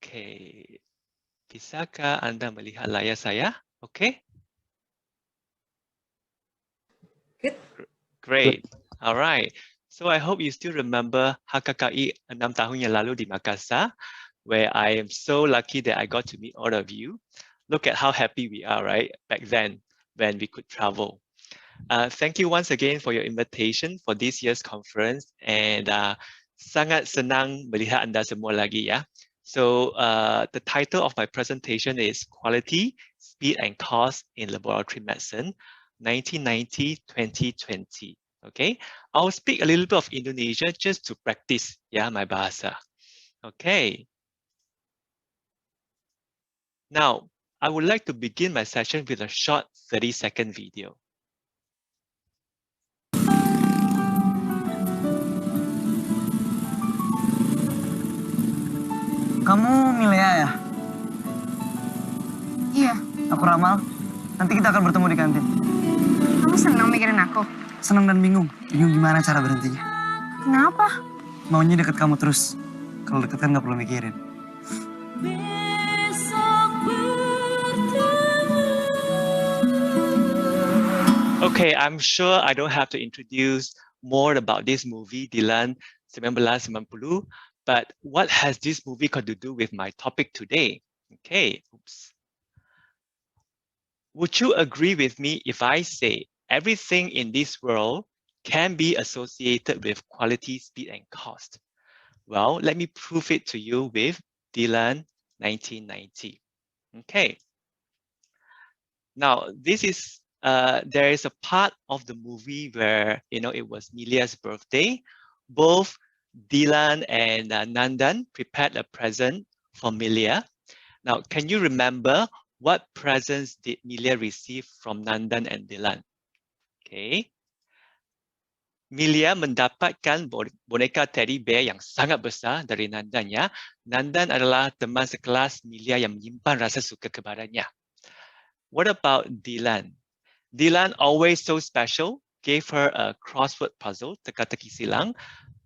Okay. Bisakah Anda melihat layar saya? Okay. Good. Great. All right. So I hope you still remember HKKI 6 tahun yang lalu di Makassar, where I am so lucky that I got to meet all of you. Look at how happy we are, right? Back then, when we could travel. Thank you once again for your invitation for this year's conference, and sangat senang melihat Anda semua lagi ya. So the title of my presentation is Quality, Speed and Cost in Laboratory Medicine, 1990-2020. Okay, I'll speak a little bit of Indonesia just to practice my bahasa. Okay. Now, I would like to begin my session with a short 30-second video. Kamu Milea ya? Iya. Aku Ramal. Nanti kita akan bertemu di kantin. Kamu senang mikirin aku? Senang dan bingung. Bingung gimana cara berhentinya. Kenapa? Maunya deket kamu terus. Kalau deket kan nggak perlu mikirin. Okay, I'm sure I don't have to introduce more about this movie, Dilan 1990. But what has this movie got to do with my topic today? Okay, oops. Would you agree with me if I say everything in this world can be associated with quality, speed, and cost? Well, let me prove it to you with Dilan 1990. Okay. Now, this is there is a part of the movie where it was Milia's birthday. Both Dilan and Nandan prepared a present for Milia. Now, can you remember what presents did Milia receive from Nandan and Dilan? Okay. Milia mendapatkan boneka teddy bear yang sangat besar dari Nandan ya. Nandan adalah teman sekelas Milia yang menyimpan rasa suka kepadanya. What about Dilan? Dilan, always so special, gave her a crossword puzzle, teka-teki silang.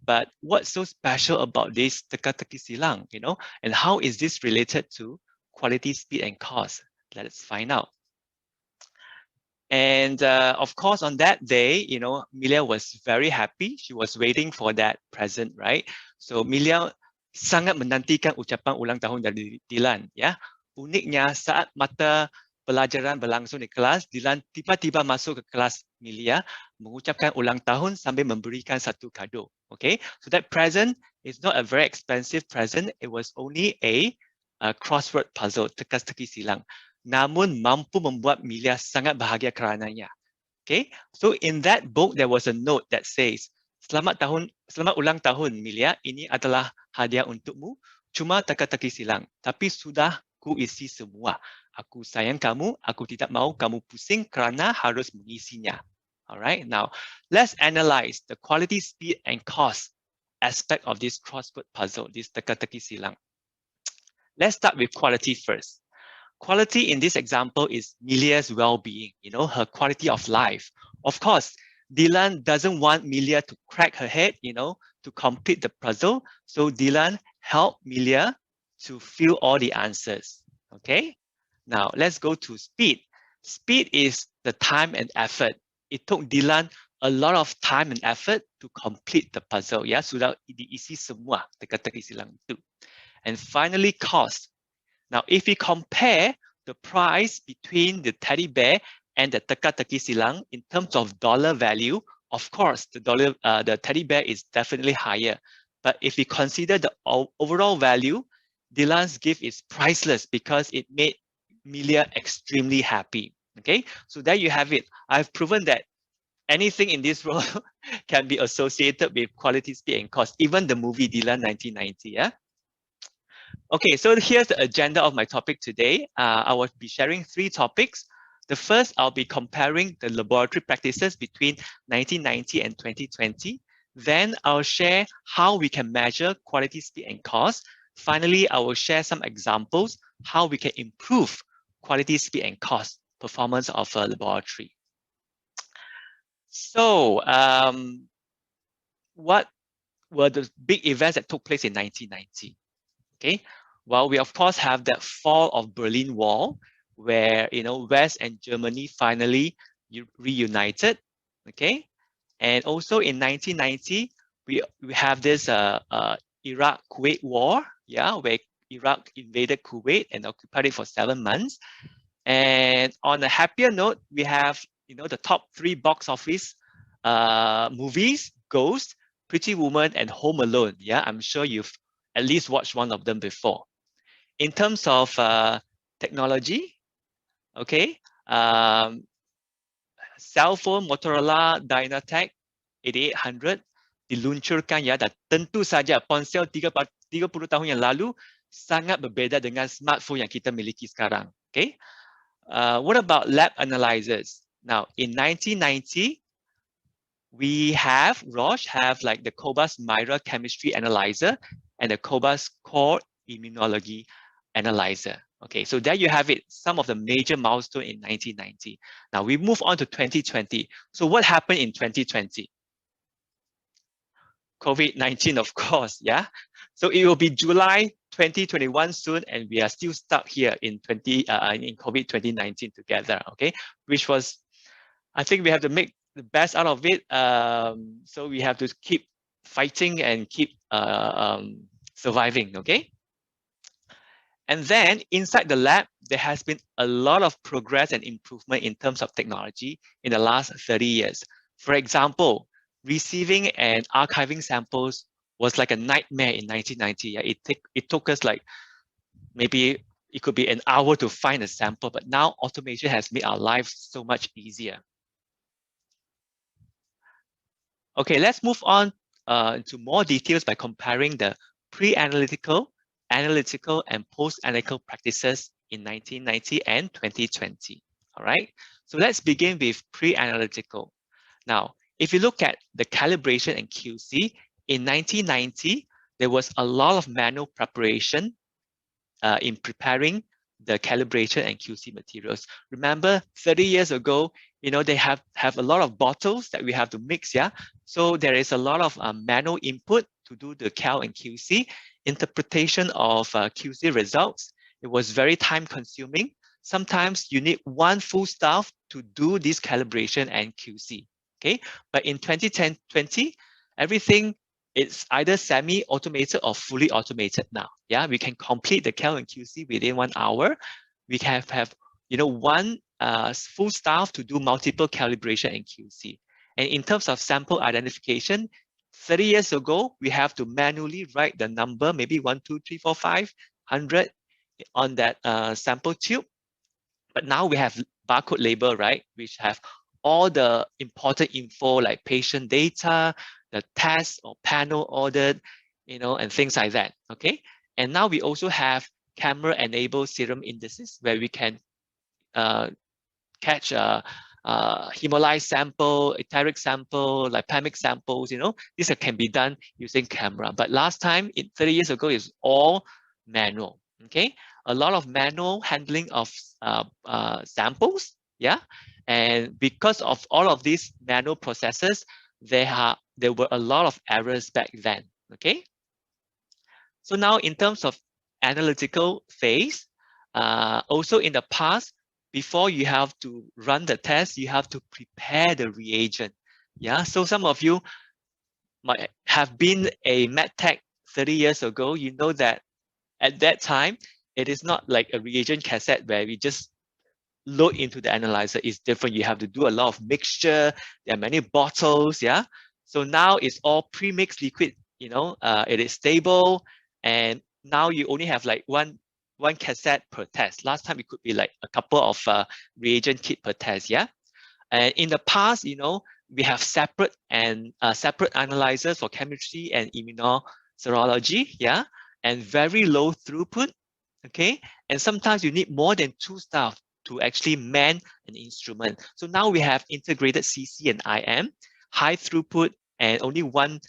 But what's so special about this teka-teki silang, and how is this related to quality, speed, and cost? Let's find out. And of course, on that day, Milia was very happy. She was waiting for that present, right? So Milia sangat menantikan ucapan ulang tahun dari Dilan, ya. Uniknya saat mata pelajaran berlangsung di kelas, Dilan tiba-tiba masuk ke kelas Milia, mengucapkan ulang tahun sambil memberikan satu kado. Okay, so that present is not a very expensive present. It was only a crossword puzzle, teka-teki silang. Namun mampu membuat Milia sangat bahagia karenanya. Okay, so in that book there was a note that says, selamat ulang tahun Milia, ini adalah hadiah untukmu, cuma teka-teki silang, tapi sudah ku isi semua. Aku sayang kamu, aku tidak mau kamu pusing kerana harus mengisinya. Alright, now let's analyze the quality, speed, and cost aspect of this crossword puzzle, this teka-teki silang. Let's start with quality first. Quality in this example is Milia's well-being, her quality of life. Of course, Dilan doesn't want Milia to crack her head, to complete the puzzle. So Dilan helped Milia to fill all the answers. Okay. Now let's go to speed. Speed is the time and effort. It took Dilan a lot of time and effort to complete the puzzle. Ya, sudah diisi semua teka-teki silang itu. And finally, cost. Now, if we compare the price between the teddy bear and the teka-teki silang in terms of dollar value, of course, the teddy bear is definitely higher. But if we consider the overall value, Dilan's gift is priceless because it made Milia extremely happy. Okay, so there you have it. I've proven that anything in this world can be associated with quality, speed, and cost. Even the movie Dilan 1990. Yeah. Okay, so here's the agenda of my topic today. I will be sharing 3 topics. The first, I'll be comparing the laboratory practices between 1990 and 2020. Then I'll share how we can measure quality, speed, and cost. Finally, I will share some examples how we can improve quality, speed, and cost performance of a laboratory. So, what were the big events that took place in 1990? Okay, Well, we of course have that fall of Berlin Wall, where West and Germany finally reunited. Okay, and also in 1990 we have this Iraq-Kuwait war, yeah, where Iraq invaded Kuwait and occupied it for 7 months. And on a happier note, we have the top 3 box office movies: Ghost, Pretty Woman, and Home Alone. Yeah, I'm sure you've at least watched one of them before. In terms of technology, okay, cell phone Motorola Dynatec 8800 diluncurkan, ya, dan tentu saja ponsel 30 tahun yang lalu sangat berbeza dengan smartphone yang kita miliki sekarang. Okay, what about lab analyzers? Now, in 1990, Roche have like the Cobas Myra chemistry analyzer and the Cobas Core immunology analyzer. Okay, so there you have it, some of the major milestones in 1990. Now we move on to 2020. So what happened in 2020? COVID-19, of course, yeah. So it will be July 2021 soon, and we are still stuck here in COVID 2019 together. Okay, which was, I think we have to make the best out of it. So we have to keep fighting and keep surviving. Okay. And then inside the lab, there has been a lot of progress and improvement in terms of technology in the last 30 years. For example, receiving and archiving samples was like a nightmare in 1990. Yeah, it took us like maybe it could be an hour to find a sample, but now automation has made our lives so much easier. Okay, let's move on to more details by comparing the pre-analytical, analytical, and post-analytical practices in 1990 and 2020. All right, so let's begin with pre-analytical. Now, if you look at the calibration and QC, in 1990, there was a lot of manual preparation in preparing the calibration and QC materials. Remember, 30 years ago, they have a lot of bottles that we have to mix, yeah? So there is a lot of manual input to do the cal and QC. Interpretation of QC results, it was very time consuming. Sometimes you need one full staff to do this calibration and QC, okay? But in 2020, everything it's either semi-automated or fully automated now. Yeah, we can complete the cal and QC within 1 hour. We can have one full staff to do multiple calibration and QC. And in terms of sample identification, 30 years ago, we have to manually write the number, maybe 1, 2, 3, 4, 5, 100 on that sample tube. But now we have barcode label, right? Which have all the important info like patient data, the test or panel ordered, and things like that, okay? And now we also have camera-enabled serum indices where we can catch a hemolyzed sample, enteric sample, lipemic samples, This can be done using camera. But last time, 30 years ago, is all manual, okay? A lot of manual handling of samples, yeah? And because of all of these manual processes, there were a lot of errors back then, okay? So now in terms of analytical phase, also in the past, before you have to run the test, you have to prepare the reagent, yeah? So some of you might have been a medtech 30 years ago. You know that at that time, it is not like a reagent cassette where we just load into the analyzer. Is different. You have to do a lot of mixture. There are many bottles, yeah? So now it's all pre-mixed liquid, it is stable. And now you only have like one cassette per test. Last time it could be like a couple of reagent kit per test, yeah? And in the past, we have separate analyzers for chemistry and immunoserology, yeah? And very low throughput, okay? And sometimes you need more than 2 staff to actually man an instrument. So now we have integrated CC and IM, high throughput, and only 1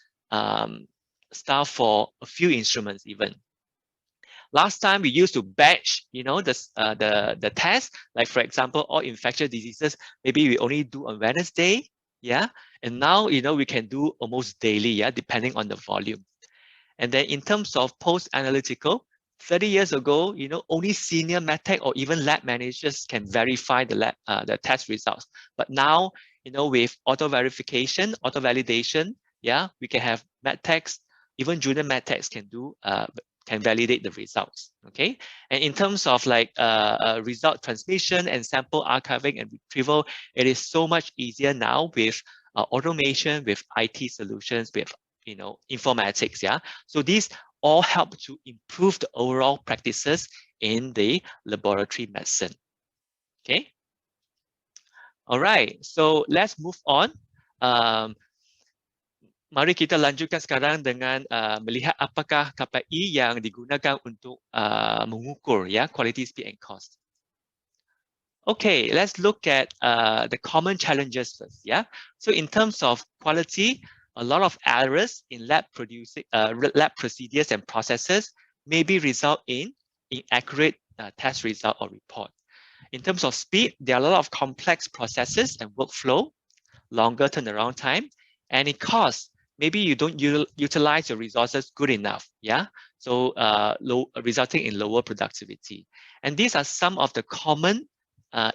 staff for a few instruments even. Last time we used to batch, the test, like for example, all infectious diseases, maybe we only do on Wednesday, yeah? And now, we can do almost daily, yeah, depending on the volume. And then in terms of post-analytical, 30 years ago, only senior medtech or even lab managers can verify the test results. But now, with auto verification, auto validation, yeah, we can have medtechs, even junior medtechs can validate the results. Okay, and in terms of like result transmission and sample archiving and retrieval, it is so much easier now with automation, with IT solutions, with informatics. Yeah, so these all help to improve the overall practices in the laboratory medicine. Okay. All right. So let's move on. Mari kita lanjutkan sekarang dengan melihat apakah KPI yang digunakan untuk mengukur ya quality, speed, and cost. Okay, let's look at the common challenges first. Yeah. So in terms of quality, a lot of errors in lab procedures and processes maybe result in inaccurate test result or report. In terms of speed, there are a lot of complex processes and workflow, longer turnaround time, and in cost, maybe you don't utilize your resources good enough. Yeah, so resulting in lower productivity. And these are some of the common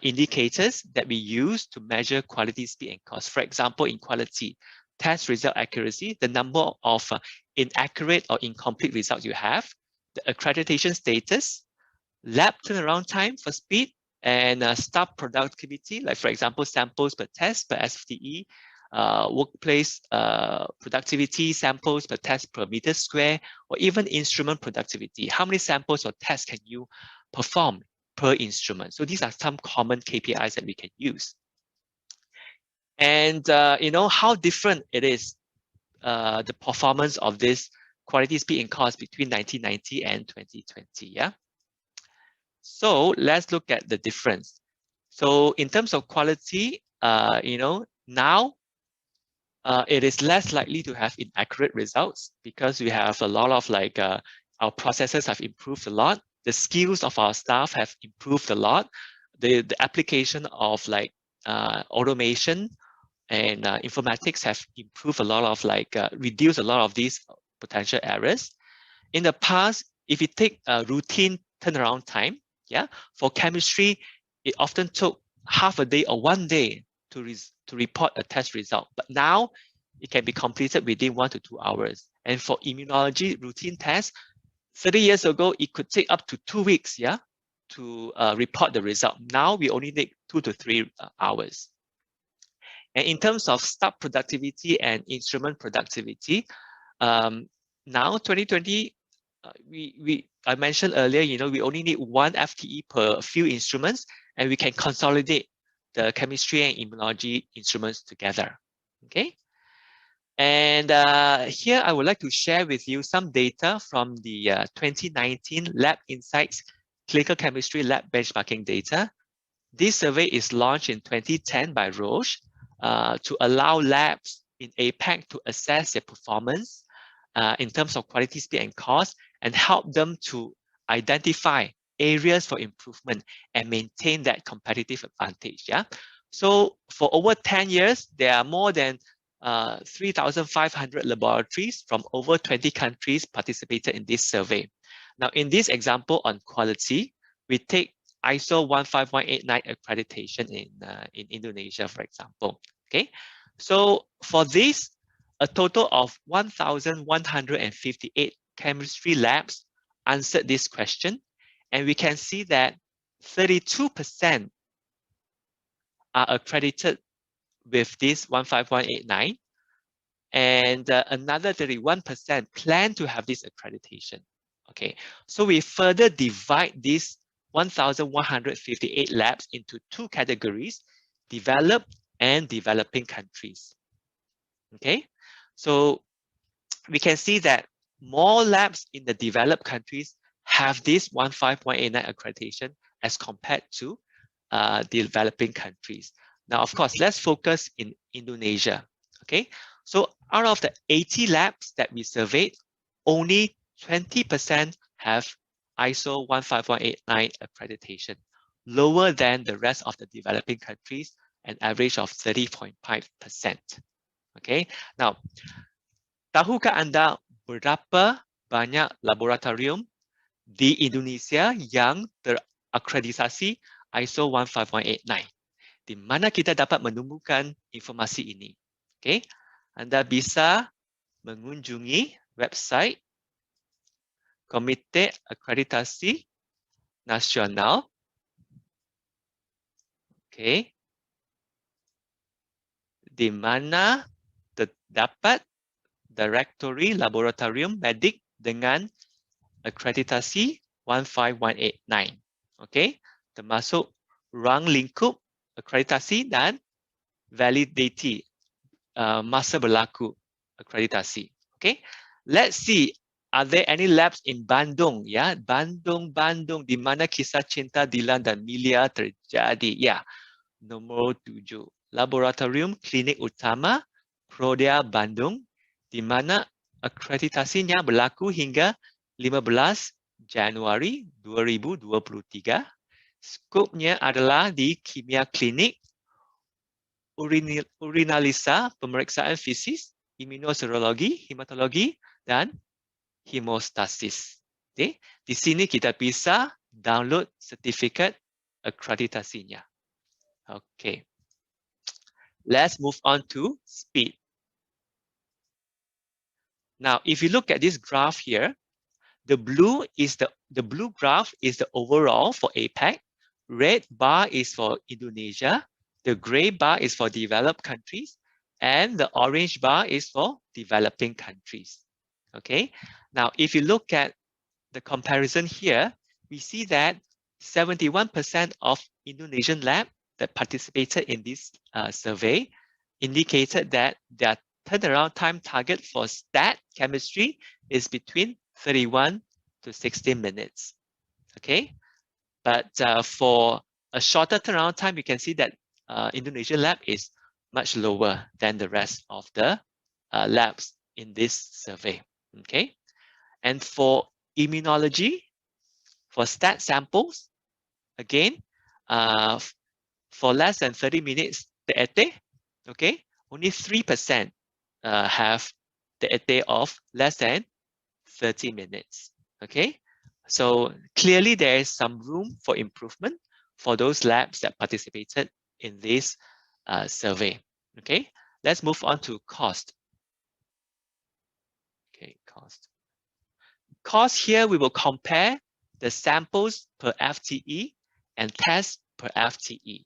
indicators that we use to measure quality, speed, and cost. For example, in quality, test result accuracy, the number of inaccurate or incomplete results you have, the accreditation status, lab turnaround time for speed, and staff productivity, like for example, samples per test per SFTE, workplace productivity, samples per test per meter square, or even instrument productivity. How many samples or tests can you perform per instrument? So these are some common KPIs that we can use. And how different it is, the performance of this quality, speed, and cost between 1990 and 2020. Yeah. So let's look at the difference. So in terms of quality, now it is less likely to have inaccurate results because we have a lot of our processes have improved a lot. The skills of our staff have improved a lot. The application of automation and informatics have improved a lot of reduced a lot of these potential errors. In the past, if you take a routine turnaround time, yeah, for chemistry, it often took half a day or 1 day to report a test result. But now it can be completed within 1 to 2 hours. And for immunology routine tests, 30 years ago, it could take up to 2 weeks, yeah, to report the result. Now we only need 2 to 3 hours. And in terms of staff productivity and instrument productivity, now 2020, I mentioned earlier, we only need 1 FTE per few instruments, and we can consolidate the chemistry and immunology instruments together. Okay. And here I would like to share with you some data from the 2019 Lab Insights Clinical Chemistry Lab Benchmarking data. This survey is launched in 2010 by Roche to allow labs in APAC to assess their performance in terms of quality, speed, and cost, and help them to identify areas for improvement and maintain that competitive advantage. Yeah. So for over 10 years, there are more than 3,500 laboratories from over 20 countries participated in this survey. Now, in this example on quality, we take ISO 15189 accreditation in Indonesia, for example. Okay. So for this, a total of 1,158 chemistry labs answered this question, and we can see that 32% are accredited with this 15189, and another 31% plan to have this accreditation. Okay, so we further divide these 1,158 labs into 2 categories: developed and developing countries. Okay, so we can see that more labs in the developed countries have this 15189 accreditation as compared to developing countries. Now, of course, let's focus in Indonesia. Okay, so out of the 80 labs that we surveyed, only 20% have ISO 15189 accreditation, lower than the rest of the developing countries, an average of 30.5%. Okay, now, tahukah Anda berapa banyak laboratorium di Indonesia yang terakreditasi ISO 15189. Di mana kita dapat menemukan informasi ini. Okay. Anda bisa mengunjungi website Komite Akreditasi Nasional. Okay. Di mana terdapat Directory Laboratorium Medik dengan akreditasi 15189. Okay. Termasuk ruang lingkup akreditasi dan validity masa berlaku akreditasi. Okay. Let's see, are there any labs in Bandung? Ya, Bandung, di mana kisah cinta Dilan dan Milia terjadi. Ya, nomor 7. Laboratorium Klinik Utama Prodea Bandung, di mana akreditasinya berlaku hingga 15 Januari 2023. Skopnya adalah di kimia klinik, urinalisa, pemeriksaan fisis, imunoserologi, hematologi, dan hemostasis. Okay. Di sini kita bisa download sertifikat akreditasinya. Okay. Let's move on to speed. Now, if you look at this graph here, the blue graph is the overall for APAC. Red bar is for Indonesia. The gray bar is for developed countries, and the orange bar is for developing countries. Okay. Now, if you look at the comparison here, we see that 71% of Indonesian labs that participated in this survey indicated that their turnaround time target for stat chemistry is between 31 to 60 minutes. Okay, but for a shorter turnaround time, you can see that Indonesian lab is much lower than the rest of the labs in this survey. Okay, and for immunology, for stat samples, again, for less than 30 minutes TET, okay, only 3% have TET of less than 30 minutes. Okay, so clearly there is some room for improvement for those labs that participated in this survey. Okay, let's move on to cost. Okay, cost. Cost here, we will compare the samples per FTE and tests per FTE.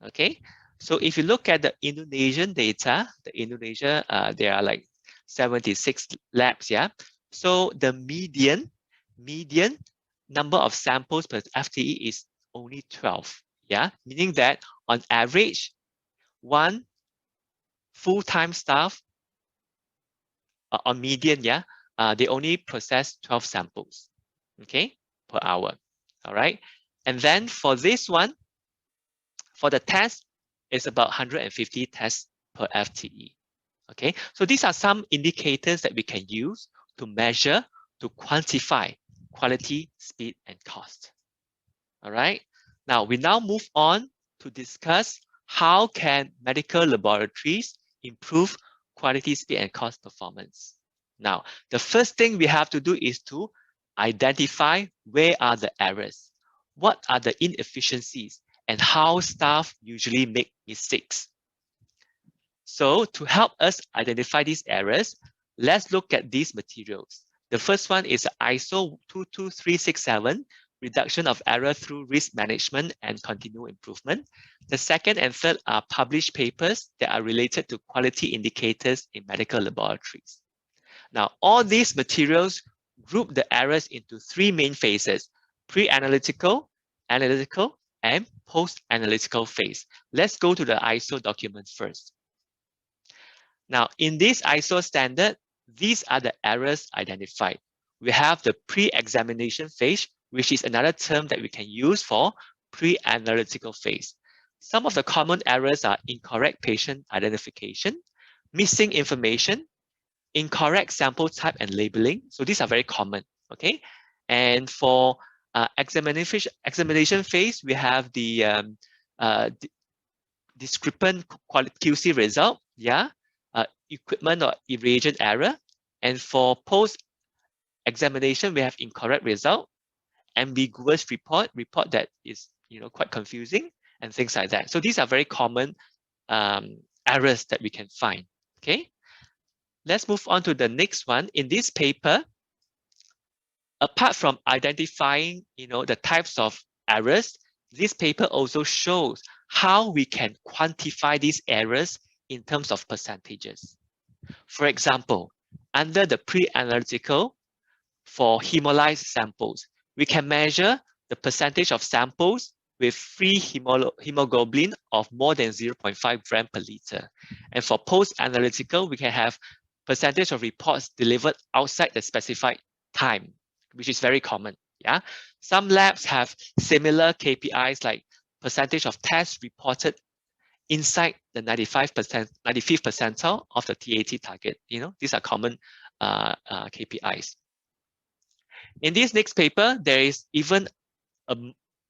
Okay, so if you look at the Indonesian data, there are like 76 labs, yeah. So the median number of samples per FTE is only 12, yeah, meaning that on average, one full-time staff on median, yeah, they only process 12 samples, okay, per hour. All right, and then for this one, for the test, it's about 150 tests per FTE. Okay, so these are some indicators that we can use to measure, to quantify quality, speed, and cost. All right, now we move on to discuss how can medical laboratories improve quality, speed, and cost performance. Now, the first thing we have to do is to identify where are the errors, what are the inefficiencies, and how staff usually make mistakes. So to help us identify these errors, let's look at these materials. The first one is ISO 22367, reduction of error through risk management and continuous improvement. The second and third are published papers that are related to quality indicators in medical laboratories. Now, all these materials group the errors into three main phases: pre-analytical, analytical, and post-analytical phase. Let's go to the ISO document first. Now, in this ISO standard, these are the errors identified. We have the pre-examination phase, which is another term that we can use for pre-analytical phase. Some of the common errors are incorrect patient identification, missing information, incorrect sample type and labeling. So these are very common, okay? And for examination phase, we have the discrepant QC result, yeah, equipment or reagent error. And for post-examination, we have incorrect result. ambiguous report that is, quite confusing, and things like that. So these are very common errors that we can find. Okay, let's move on to the next one. In this paper, apart from identifying, the types of errors, this paper also shows how we can quantify these errors in terms of percentages. For example, under the pre-analytical for hemolyzed samples, we can measure the percentage of samples with free hemoglobin of more than 0.5 gram per liter. And for post-analytical, we can have percentage of reports delivered outside the specified time, which is very common. Yeah, some labs have similar KPIs like percentage of tests reported inside the 95th percentile of the TAT target. These are common KPIs. In this next paper, there is even a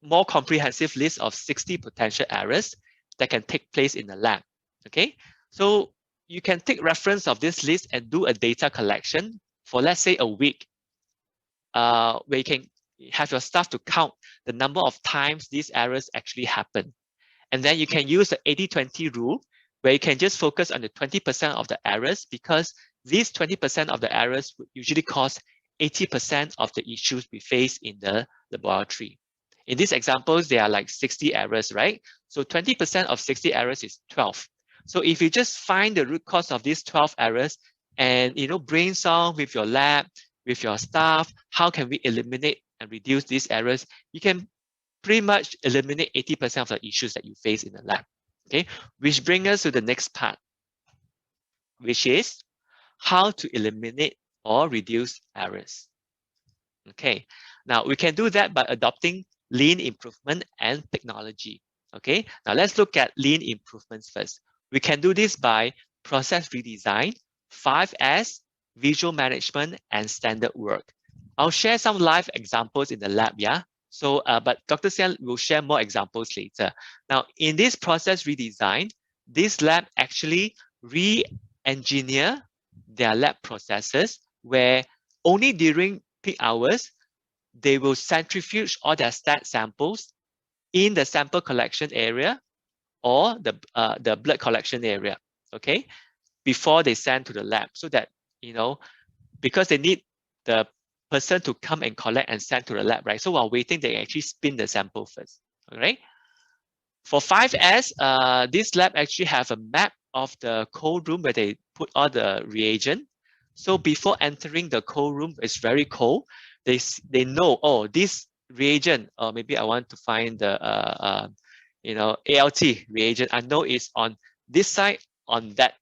more comprehensive list of 60 potential errors that can take place in the lab. Okay, so you can take reference of this list and do a data collection for, let's say, a week, where you can have your staff to count the number of times these errors actually happen. And then you can use the 80-20 rule, where you can just focus on the 20% of the errors, because these 20% of the errors would usually cause 80% of the issues we face in the laboratory. In these examples, there are like 60 errors, right? So 20% of 60 errors is 12. So if you just find the root cause of these 12 errors and, brainstorm with your lab, with your staff, how can we eliminate and reduce these errors, you can pretty much eliminate 80% of the issues that you face in the lab. Okay, which brings us to the next part, which is how to eliminate or reduce errors. Okay, now we can do that by adopting lean improvement and technology. Okay, now let's look at lean improvements first. We can do this by process redesign, 5S, visual management, and standard work. I'll share some live examples in the lab, yeah? So, but Dr. Sian will share more examples later. Now, in this process redesign, this lab actually re-engineer their lab processes, where only during peak hours, they will centrifuge all their stat samples in the sample collection area or the blood collection area, okay, before they send to the lab, so that, because they need the person to come and collect and send to the lab, right? So while waiting, they actually spin the sample first, all right? For 5S, this lab actually have a map of the cold room where they put all the reagent. So before entering the cold room, it's very cold. They know, oh, this reagent, or maybe I want to find the ALT reagent. I know it's on this side, on that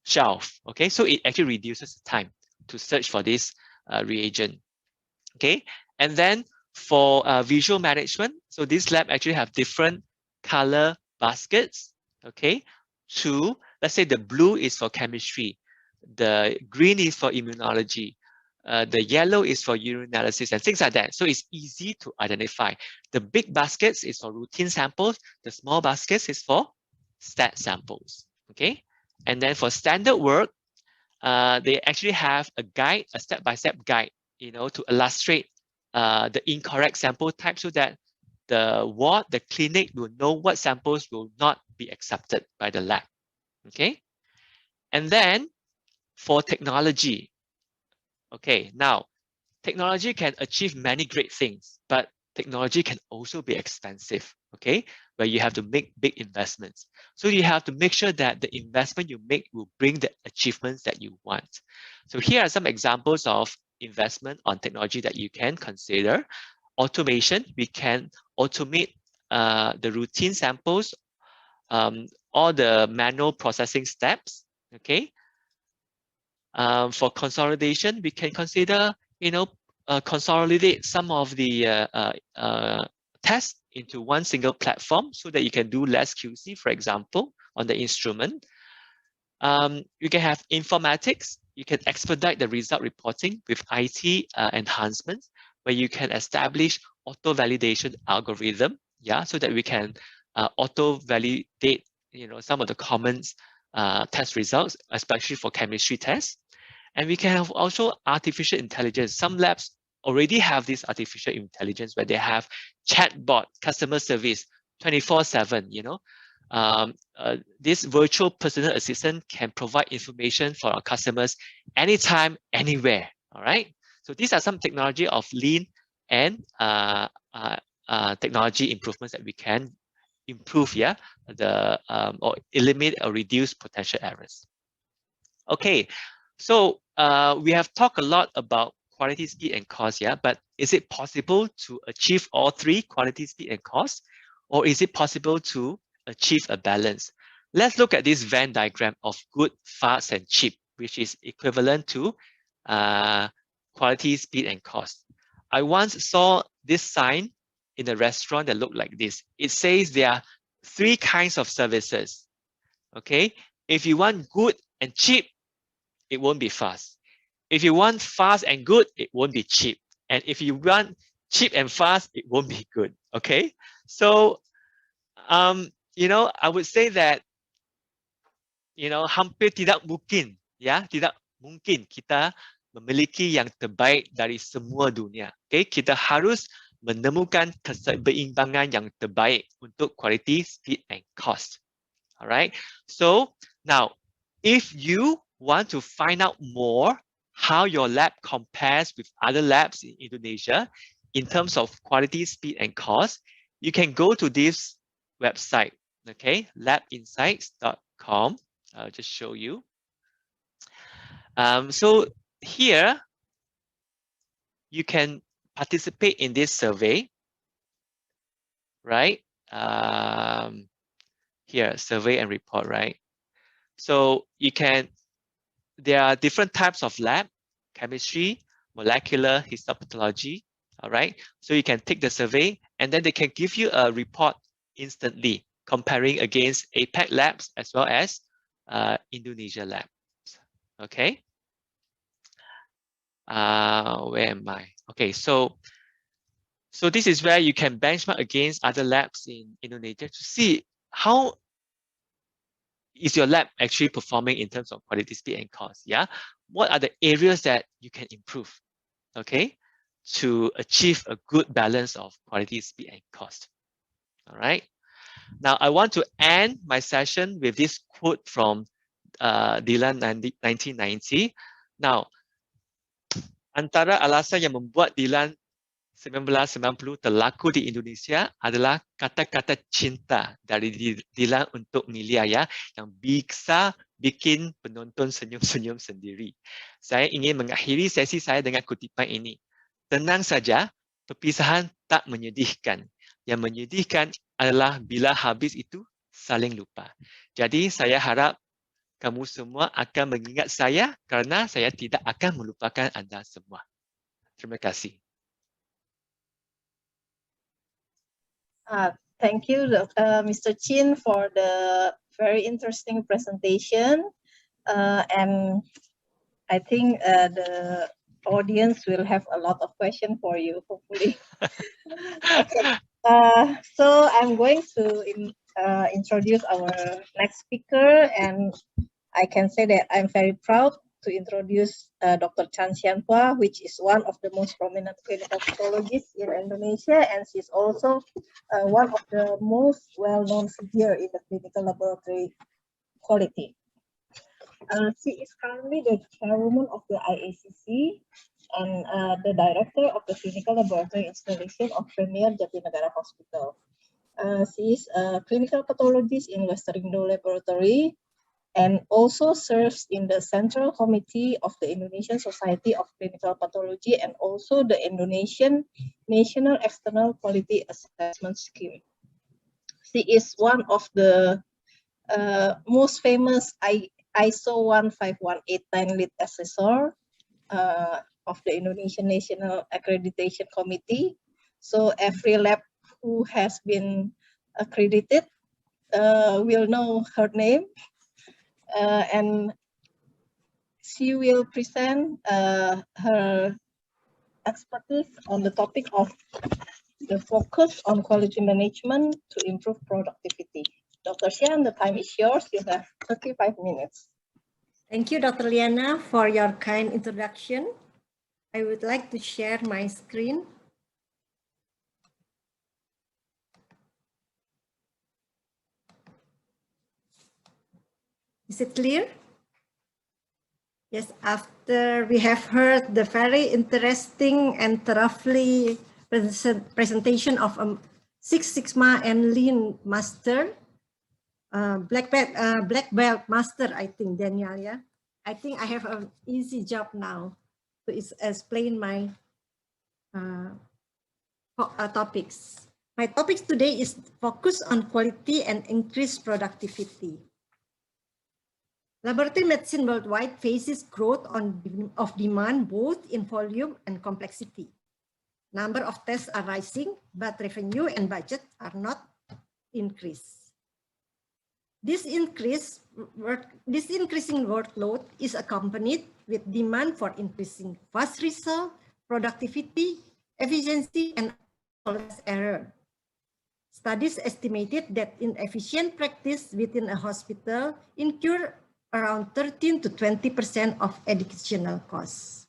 shelf. Okay, so it actually reduces the time to search for this reagent. Okay, and then for visual management, so this lab actually have different color baskets. Okay, to, let's say the blue is for chemistry, the green is for immunology, the yellow is for urinalysis, and things like that. So it's easy to identify. The big baskets is for routine samples. The small baskets is for stat samples. Okay, and then for standard work, they actually have a guide, a step-by-step guide, to illustrate the incorrect sample type, so that the ward, the clinic will know what samples will not be accepted by the lab. Okay, and then for technology, okay, now technology can achieve many great things, but technology can also be expensive, okay, where you have to make big investments. So you have to make sure that the investment you make will bring the achievements that you want. So here are some examples of investment on technology that you can consider. Automation, we can automate the routine samples, all the manual processing steps, okay. For consolidation, we can consider, consolidate some of the tests into one single platform, so that you can do less QC, for example, on the instrument. You can have informatics. You can expedite the result reporting with IT enhancements, where you can establish auto-validation algorithm, yeah, so that we can auto-validate, some of the common test results, especially for chemistry tests. And we can have also artificial intelligence. Some labs already have this artificial intelligence where they have chatbot customer service 24/7, this virtual personal assistant can provide information for our customers anytime, anywhere. All right. So these are some technology of lean and technology improvements that we can improve, or eliminate or reduce potential errors. Okay, so we have talked a lot about quality, speed, and cost, but is it possible to achieve all three, quality, speed, and cost? Or is it possible to achieve a balance? Let's look at this Venn diagram of good, fast, and cheap, which is equivalent to quality, speed, and cost. I once saw this sign in a restaurant that looked like this. It says there are three kinds of services. Okay, if you want good and cheap, it won't be fast. If you want fast and good, it won't be cheap. And if you want cheap and fast, it won't be good. Okay, so I would say that hampir tidak mungkin, tidak mungkin kita memiliki yang terbaik dari semua dunia. Okay, kita harus menemukan keseimbangan yang terbaik untuk quality, speed, and cost. All right. So now, if you want to find out more how your lab compares with other labs in Indonesia in terms of quality, speed, and cost, you can go to this website. Okay, labinsights.com. I'll just show you. So here, you can participate in this survey, right? Here, survey and report, right? So there are different types of lab, chemistry, molecular, histopathology, all right? So you can take the survey and then they can give you a report instantly, comparing against APAC labs as well as Indonesia labs, okay? Where am I? Okay, so this is where you can benchmark against other labs in Indonesia to see how is your lab actually performing in terms of quality, speed, and cost. What are the areas that you can improve, okay, to achieve a good balance of quality, speed, and cost. All right. Now I want to end my session with this quote from Dylan 1990. Now, antara alasan yang membuat Dylan 1990 terlaku di Indonesia adalah kata-kata cinta dari Dylan untuk Milia yang bisa bikin penonton senyum-senyum sendiri. Saya ingin mengakhiri sesi saya dengan kutipan ini. Tenang saja, perpisahan tak menyedihkan. Yang menyedihkan adalah bila habis itu saling lupa. Jadi saya harap kamu semua akan mengingat saya karena saya tidak akan melupakan Anda semua. Terima kasih. Thank you, Mr. Chin, for the very interesting presentation. And I think the audience will have a lot of questions for you, hopefully. Okay. So I'm going to introduce our next speaker, and I can say that I'm very proud to introduce Dr. Tjan, which is one of the most prominent clinical pathologists in Indonesia, and she's also one of the most well-known figure in the clinical laboratory quality. She is currently the chairwoman of the IACC and the director of the clinical laboratory installation of Premier Jatinegara Hospital. She is a clinical pathologist in Western Indo Laboratory, and also serves in the Central Committee of the Indonesian Society of Clinical Pathology and also the Indonesian National External Quality Assessment Scheme. She is one of the most famous ISO 15189 lead assessor of the Indonesian National Accreditation Committee. So every lab who has been accredited will know her name. And she will present her expertise on the topic of the focus on quality management to improve productivity. Dr. Sian, the time is yours. You have 35 minutes. Thank you, Dr. Liana, for your kind introduction. I would like to share my screen. Is it clear? Yes, after we have heard the very interesting and thoroughly presentation of a Six Sigma and Lean Master, black belt master, I think, Daniel, yeah? I think I have an easy job now to explain my topics. My topics today is focus on quality and increased productivity. Laboratory medicine worldwide faces growth of demand both in volume and complexity. Number of tests are rising, but revenue and budget are not increased. This increasing workload is accompanied with demand for increasing fast result, productivity, efficiency, and less error. Studies estimated that inefficient practice within a hospital incur around 13 to 20% of additional costs.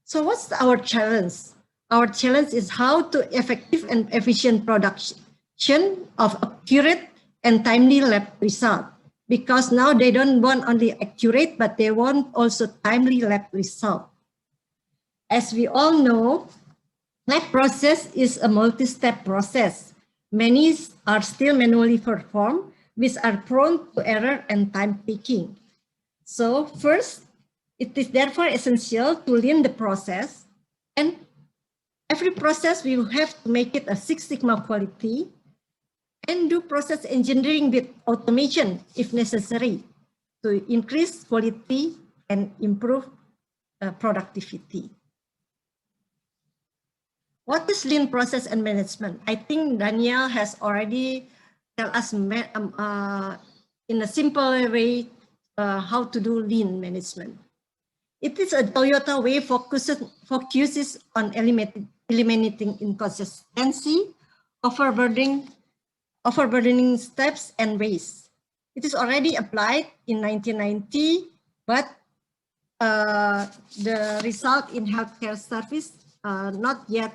So what's our challenge? Our challenge is how to effective and efficient production of accurate and timely lab result. Because now they don't want only accurate, but they want also timely lab result. As we all know, lab process is a multi-step process. Many are still manually performed, which are prone to error and time taking. So first, it is therefore essential to lean the process, and every process we will have to make it a Six Sigma quality and do process engineering with automation if necessary to increase quality and improve productivity. What is lean process and management? I think Daniel has already tell us in a simple way how to do lean management. It is a Toyota way focuses on eliminating inconsistency, overburdening steps and waste. It is already applied in 1990, but the result in healthcare service not yet,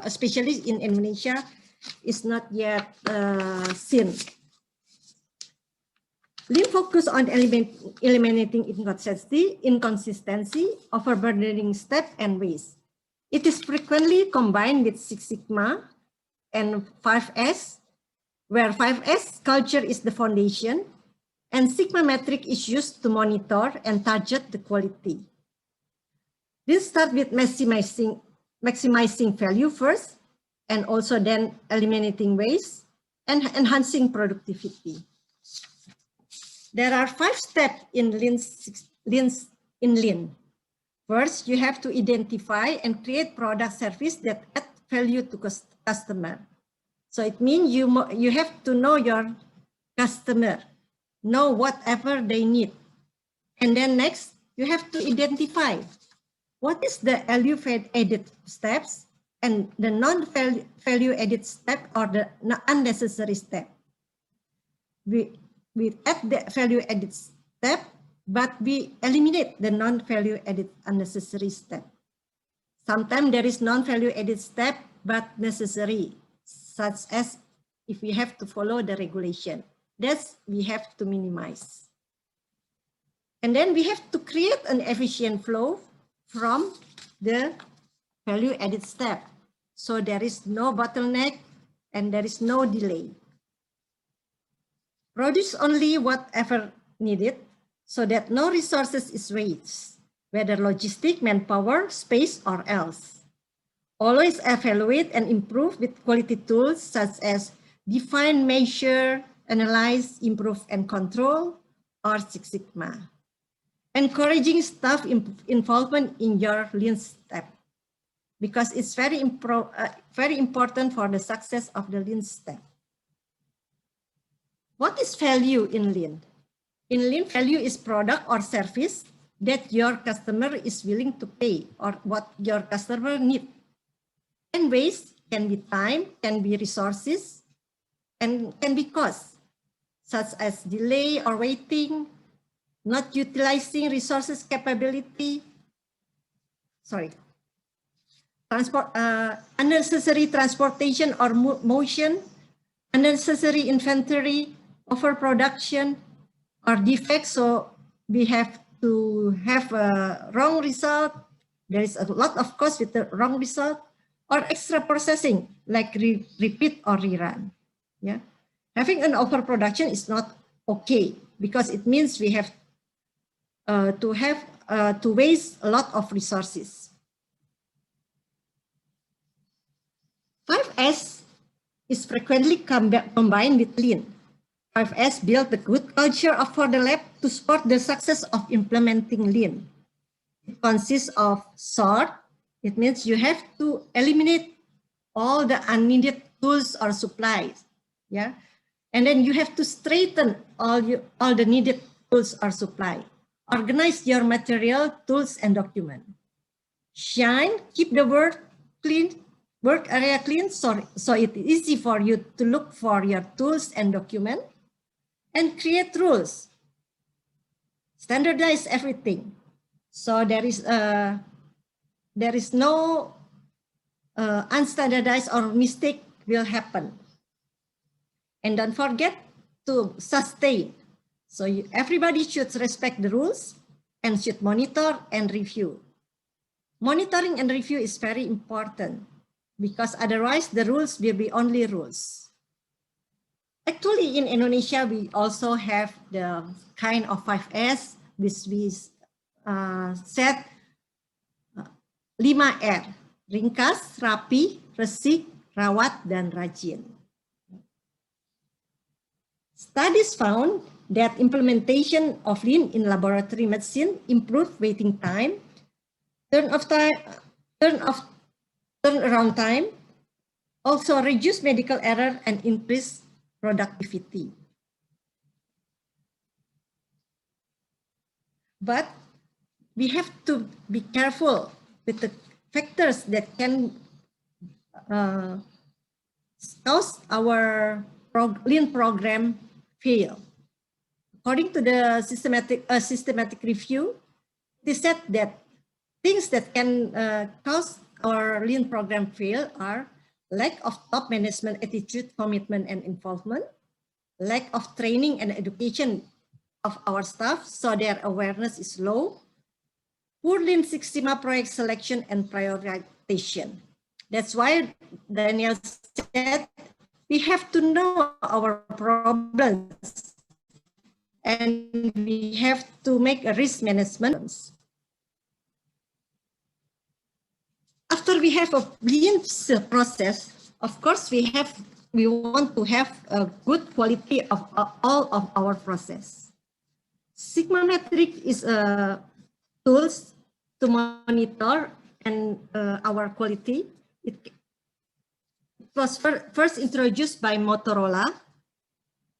especially in Indonesia, is not yet seen. Lean focus on eliminating inconsistency, overburdening step and waste. It is frequently combined with Six Sigma and 5S, where 5S culture is the foundation and Sigma metric is used to monitor and target the quality. This starts with maximizing value first, and also then eliminating waste and enhancing productivity. There are 5 steps in Lean. First, you have to identify and create product service that add value to customer. So it means you have to know your customer, know whatever they need. And then next, you have to identify what is the value added steps and the non-value added step or the unnecessary step. We add the value added step, but we eliminate the non-value added unnecessary step. Sometimes there is non-value added step, but necessary, such as if we have to follow the regulation. That's we have to minimize. And then we have to create an efficient flow from the value added step. So there is no bottleneck and there is no delay. Produce only whatever needed so that no resources is wasted, whether logistic, manpower, space, or else. Always evaluate and improve with quality tools such as define, measure, analyze, improve, and control, or Six Sigma. Encouraging staff involvement in your lean step, because it's very important for the success of the lean step. What is value in lean? In lean, value is product or service that your customer is willing to pay or what your customer needs. And waste can be time, can be resources, and can be cost, such as delay or waiting, not utilizing resources capability. unnecessary transportation or motion, unnecessary inventory, overproduction, or defects. So we have to have a wrong result. There is a lot of cost with the wrong result, or extra processing like repeat or rerun. Yeah, having an overproduction is not okay because it means we have to waste a lot of resources. 5S is frequently combined with Lean. 5S built a good culture for the lab to support the success of implementing Lean. It consists of sort. It means you have to eliminate all the unneeded tools or supplies. Yeah, and then you have to straighten all the needed tools or supply. Organize your material, tools, and document. Shine, keep the work area clean, so it's easy for you to look for your tools and document. And create rules. Standardize everything. So there is no unstandardized or mistake will happen. And don't forget to sustain. So everybody should respect the rules and should monitor and review. Monitoring and review is very important because otherwise the rules will be only rules. Actually, in Indonesia, we also have the kind of 5S, which we said 5R, ringkas, rapi, resik, rawat, dan rajin. Studies found that implementation of Lean in laboratory medicine improved waiting time, turnaround time, also reduce medical error and increase productivity. But we have to be careful with the factors that can cause our Lean program fail. According to the systematic review, they said that things that can cause our Lean program fail are lack of top management attitude, commitment, and involvement, lack of training and education of our staff, so their awareness is low, poor Lean Six Sigma project selection and prioritization. That's why Daniel said we have to know our problems and we have to make a risk management. After we have a Lean process, of course, we want to have a good quality of all of our process. Sigma metric is a tools to monitor and our quality. It was first introduced by Motorola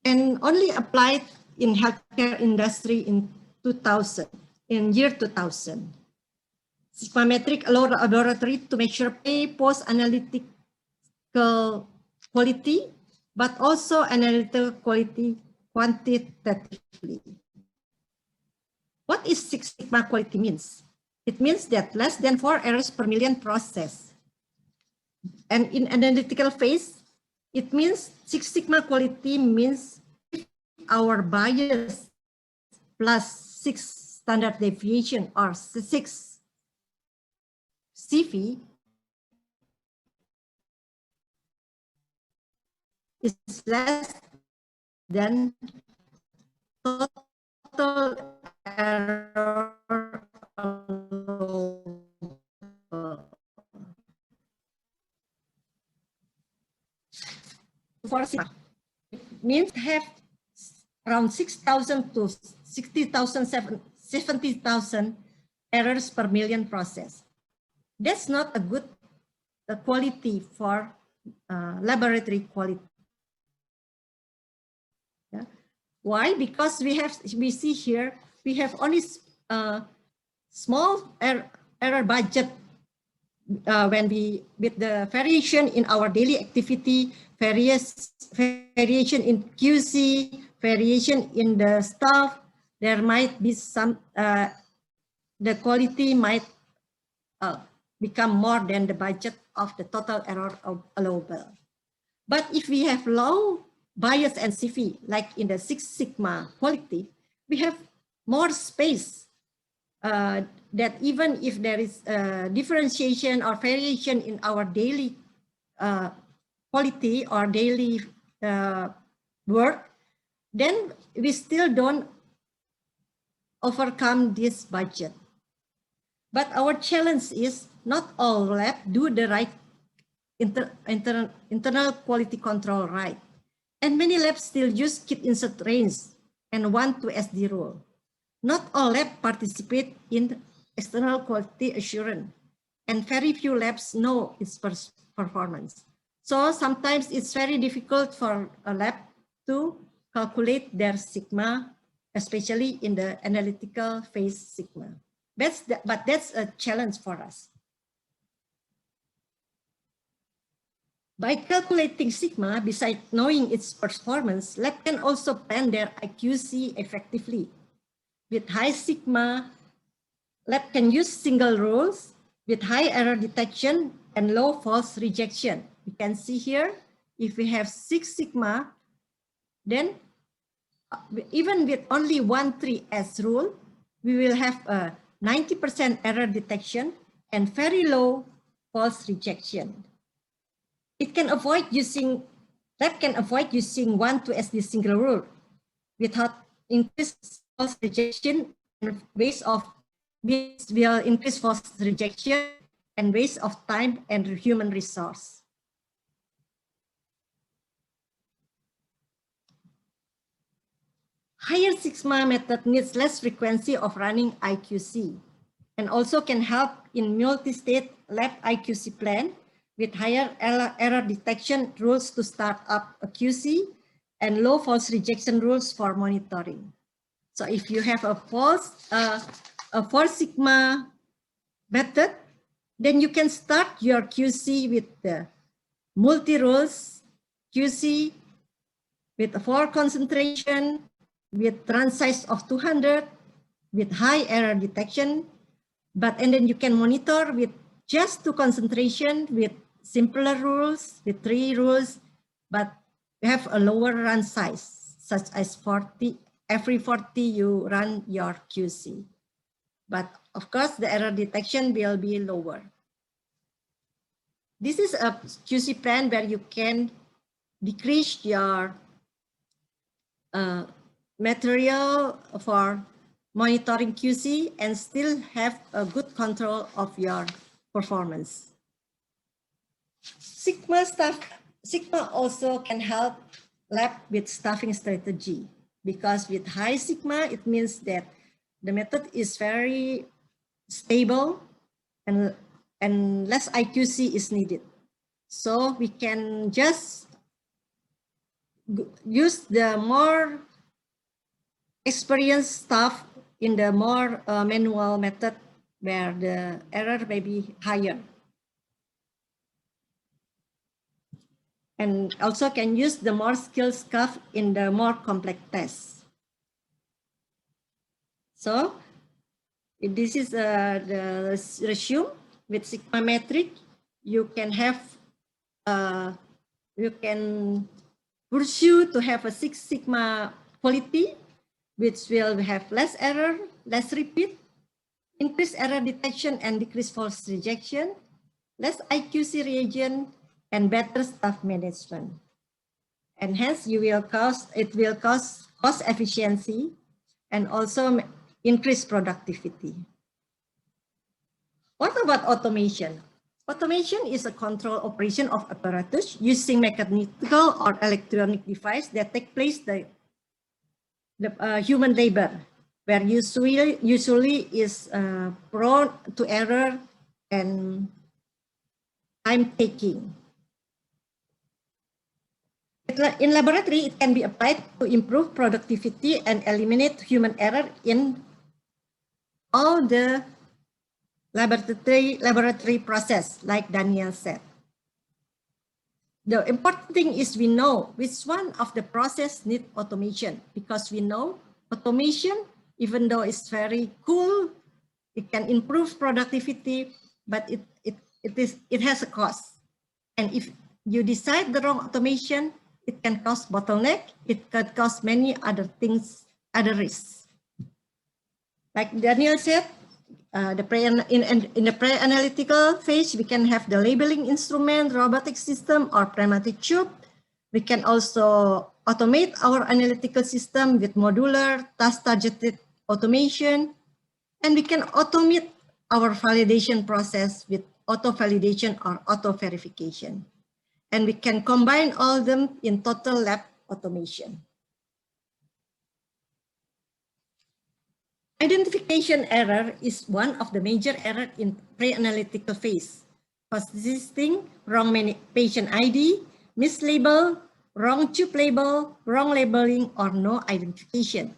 and only applied in healthcare industry in year 2000. Sigma metric allow the laboratory to measure post-analytical quality, but also analytical quality quantitatively. What is Six Sigma quality means? It means that less than 4 errors per million process. And in analytical phase, it means Six Sigma quality means our bias plus 6 standard deviation or 6 CV is less than total error for Sigma. It means have around 6,000 to 60,000, 70,000 errors per million process. That's not a good quality for laboratory quality. Yeah. Why? Because we see here we have only small error budget when with the variation in our daily activity, variation in QC, variation in the staff. There might be some the quality might become more than the budget of the total error allowable. But if we have low bias and CV, like in the Six Sigma quality, we have more space that even if there is differentiation or variation in our daily quality or daily work, then we still don't overcome this budget. But our challenge is not all labs do the right internal quality control right. And many labs still use kit insert range and 1 to SD rule. Not all labs participate in external quality assurance, and very few labs know its performance. So sometimes it's very difficult for a lab to calculate their sigma, especially in the analytical phase sigma. But that's a challenge for us. By calculating sigma, besides knowing its performance, lab can also plan their IQC effectively. With high sigma, lab can use single rules with high error detection and low false rejection. You can see here, if we have 6 sigma, then even with only 1,3S rule, we will have a 90% error detection and very low false rejection. It can avoid using, lab can avoid using 1 to SD single rule without increased false rejection and waste of, which will increase false rejection and waste of time and human resource. Higher sigma method needs less frequency of running IQC and also can help in multi-state lab IQC plan with higher error detection rules to start up a QC and low false rejection rules for monitoring. So if you have a 4 sigma method, then you can start your QC with the multi-rules QC with a 4 concentration, with run size of 200, with high error detection, and then you can monitor with just 2 concentration, with simpler rules, with 3 rules, but you have a lower run size, such as 40, every 40 you run your QC. But of course, the error detection will be lower. This is a QC plan where you can decrease your material for monitoring QC and still have a good control of your performance. Sigma also can help lab with staffing strategy, because with high sigma, it means that the method is very stable and less IQC is needed. So we can just use the more experienced staff in the more manual method where the error may be higher. And also can use the more skilled staff in the more complex tests. So this is the resume with sigma metric. You can have, you can pursue to have a 6 sigma quality, which will have less error, less repeat, increased error detection and decreased false rejection, less IQC reagent, and better staff management. And hence it will cause cost efficiency and also increase productivity. What about automation? Automation is a control operation of apparatus using mechanical or electronic device that take place the human labor, where usually is prone to error and time taking. In laboratory, it can be applied to improve productivity and eliminate human error in all the laboratory process, like Daniel said. The important thing is we know which one of the process need automation, because we know automation, even though it's very cool, it can improve productivity, but it has a cost. And if you decide the wrong automation, it can cause bottleneck. It can cause many other things, other risks. Like Daniel said, in the pre-analytical phase, we can have the labeling instrument, robotic system, or pneumatic tube. We can also automate our analytical system with modular, task-targeted automation. And we can automate our validation process with auto-validation or auto-verification. And we can combine all of them in total lab automation. Identification error is one of the major errors in pre-analytical phase, consisting wrong patient ID, mislabel, wrong tube label, wrong labeling, or no identification.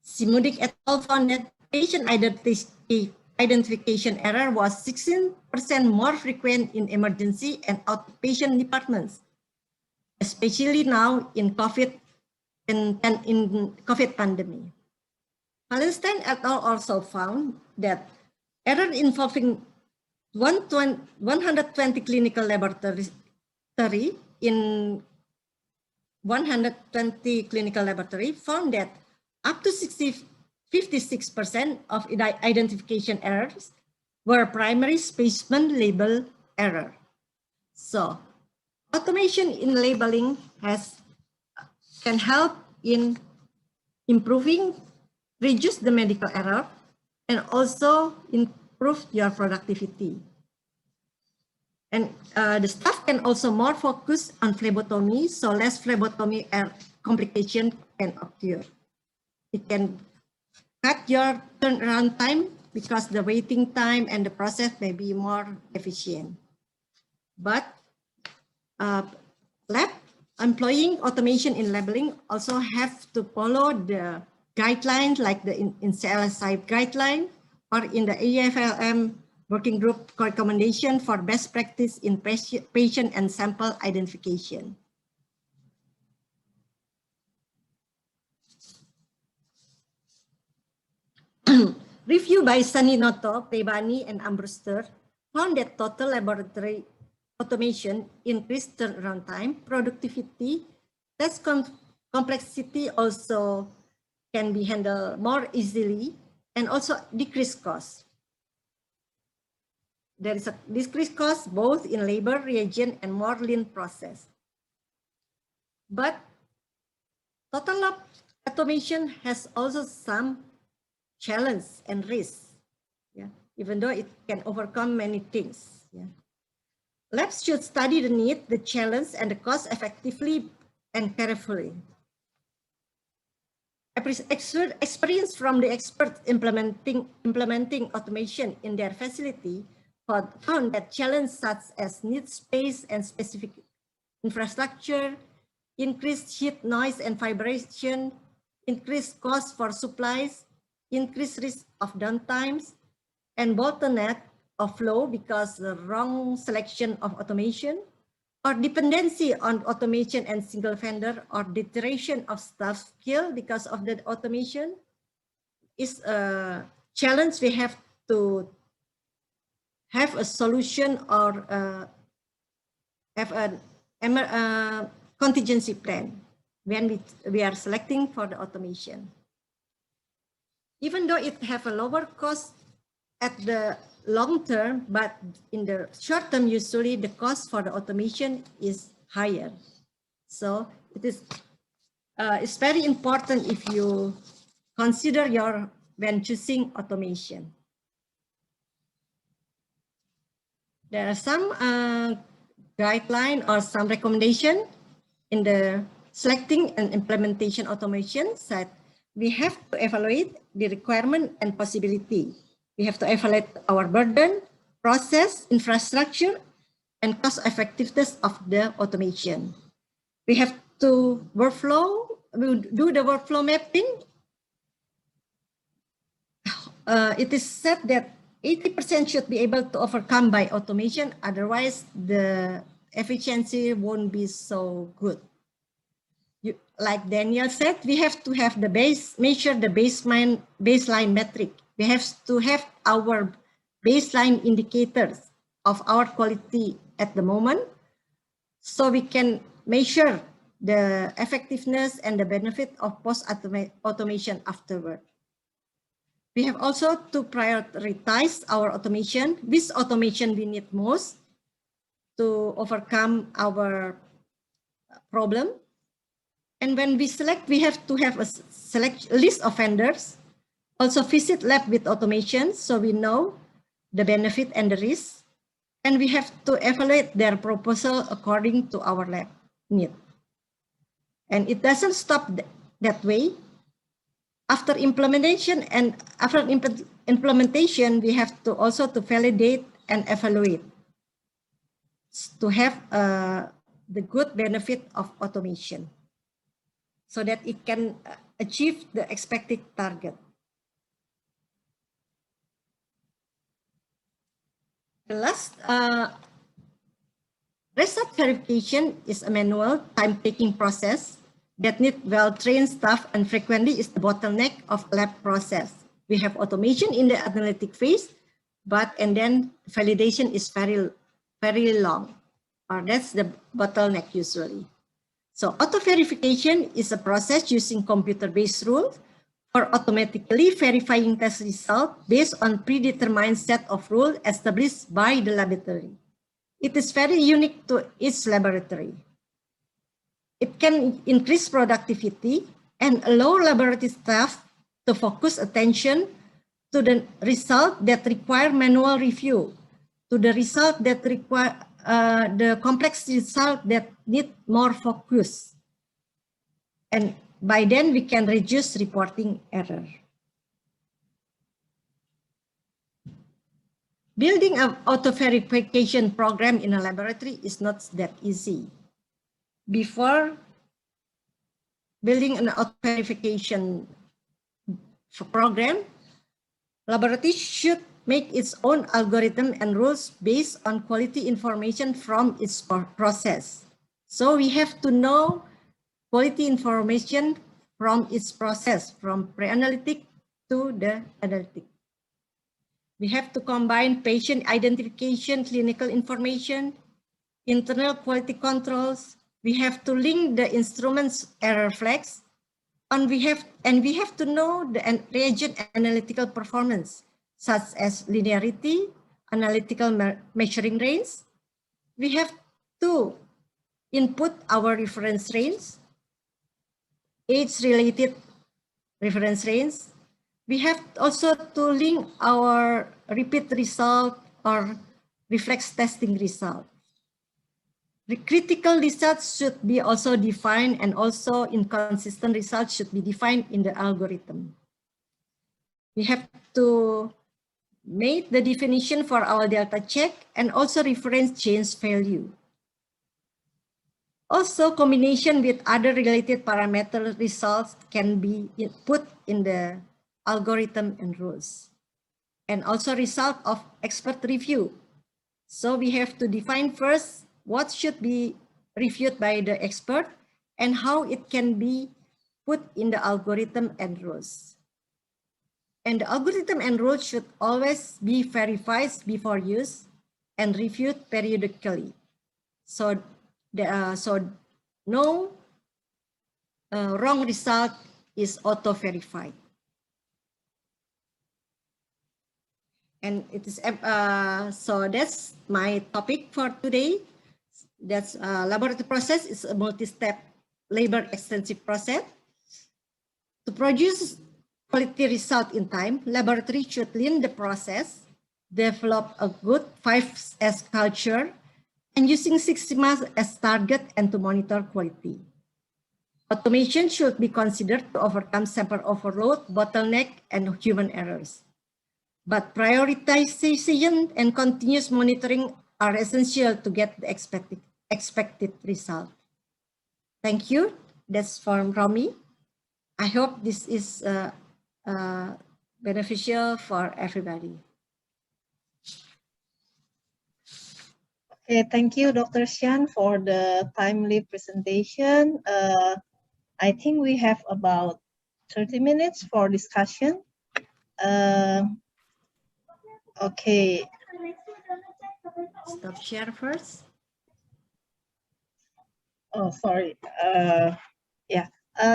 Simudik et al. Found that patient identification error was 16% more frequent in emergency and outpatient departments, especially now in COVID and in COVID pandemic. Palestine et al. Also found that error involving 120 clinical laboratories in 120 clinical laboratory found that up to 56% of identification errors were primary specimen label error. So automation in labeling can help in improving, reduce the medical error, and also improve your productivity. And the staff can also more focus on phlebotomy, so less phlebotomy complication can occur. It can cut your turnaround time because the waiting time and the process may be more efficient. But lab employing automation in labeling also have to follow the guidelines like the in CLSI guideline or in the AFLM working group recommendation for best practice in patient and sample identification. Review by Saninoto, Pebani, and Ambruster found that total laboratory automation increased turnaround time, productivity, test complexity also can be handled more easily, and also decreased cost. There is a decreased cost both in labor, reagent, and more lean process. But total lab automation has also some challenge and risks, yeah, even though it can overcome many things. Yeah. Labs should study the need, the challenge, and the cost effectively and carefully. Experience from the experts implementing automation in their facility found that challenges such as need space and specific infrastructure, increased heat, noise, and vibration, increased cost for supplies, increased risk of downtimes, and bottleneck of flow because the wrong selection of automation, or dependency on automation and single vendor, or deterioration of staff skill because of the automation is a challenge. We have to have a solution or have a contingency plan when we are selecting for the automation. Even though it have a lower cost at the long term, but in the short term, usually the cost for the automation is higher. So it is it's very important if you consider when choosing automation. There are some guideline or some recommendation in the selecting and implementation automation that we have to evaluate the requirement and possibility. We have to evaluate our burden, process, infrastructure, and cost effectiveness of the automation. We have to do the workflow mapping. It is said that 80% should be able to overcome by automation, otherwise the efficiency won't be so good. Like Daniel said, we have to have the measure the baseline metric. We have to have our baseline indicators of our quality at the moment, so we can measure the effectiveness and the benefit of post-automation afterward. We have also to prioritize our automation. Which automation we need most to overcome our problem. And when we select, we have to have a list of vendors. Also visit lab with automation, so we know the benefit and the risk. And we have to evaluate their proposal according to our lab need. And it doesn't stop that way. After implementation, we have to also to validate and evaluate to have the good benefit of automation, so that it can achieve the expected target. The last result verification is a manual, time-taking process that needs well-trained staff and frequently is the bottleneck of lab process. We have automation in the analytic phase, and then validation is very long, or that's the bottleneck usually. So auto-verification is a process using computer-based rules for automatically verifying test results based on predetermined set of rules established by the laboratory. It is very unique to each laboratory. It can increase productivity and allow laboratory staff to focus attention to the result that require manual review, to the result that require the complex result that need more focus. And by then we can reduce reporting error. Building an auto-verification program in a laboratory is not that easy. Before building an auto-verification program, laboratories should make its own algorithm and rules based on quality information from its process. So we have to know quality information from its process, from pre-analytic to the analytic. We have to combine patient identification, clinical information, internal quality controls. We have to link the instruments error flags, and we have to know the reagent analytical performance, such as linearity, analytical measuring range. We have to input our reference range, age-related reference range. We have also to link our repeat result or reflex testing result. The critical results should be also defined, and also inconsistent results should be defined in the algorithm. We have to make the definition for our delta check and also reference change value. Also, combination with other related parameter results can be put in the algorithm and rules. And also result of expert review. So we have to define first what should be reviewed by the expert and how it can be put in the algorithm and rules. And the algorithm and rules should always be verified before use and reviewed periodically. So no wrong result is auto-verified. And it is so that's my topic for today. That's laboratory process is a multi-step labor-extensive process. To produce quality result in time, laboratory should lean the process, develop a good 5S culture, and using 6 Sigma as target and to monitor quality. Automation should be considered to overcome sample overload, bottleneck, and human errors. But prioritization and continuous monitoring are essential to get the expected result. Thank you. That's from Romy. I hope this is beneficial for everybody. Okay, thank you, Dr. Sian, for the timely presentation. I think we have about 30 minutes for discussion. Okay. Stop share first. Oh, sorry. Yeah.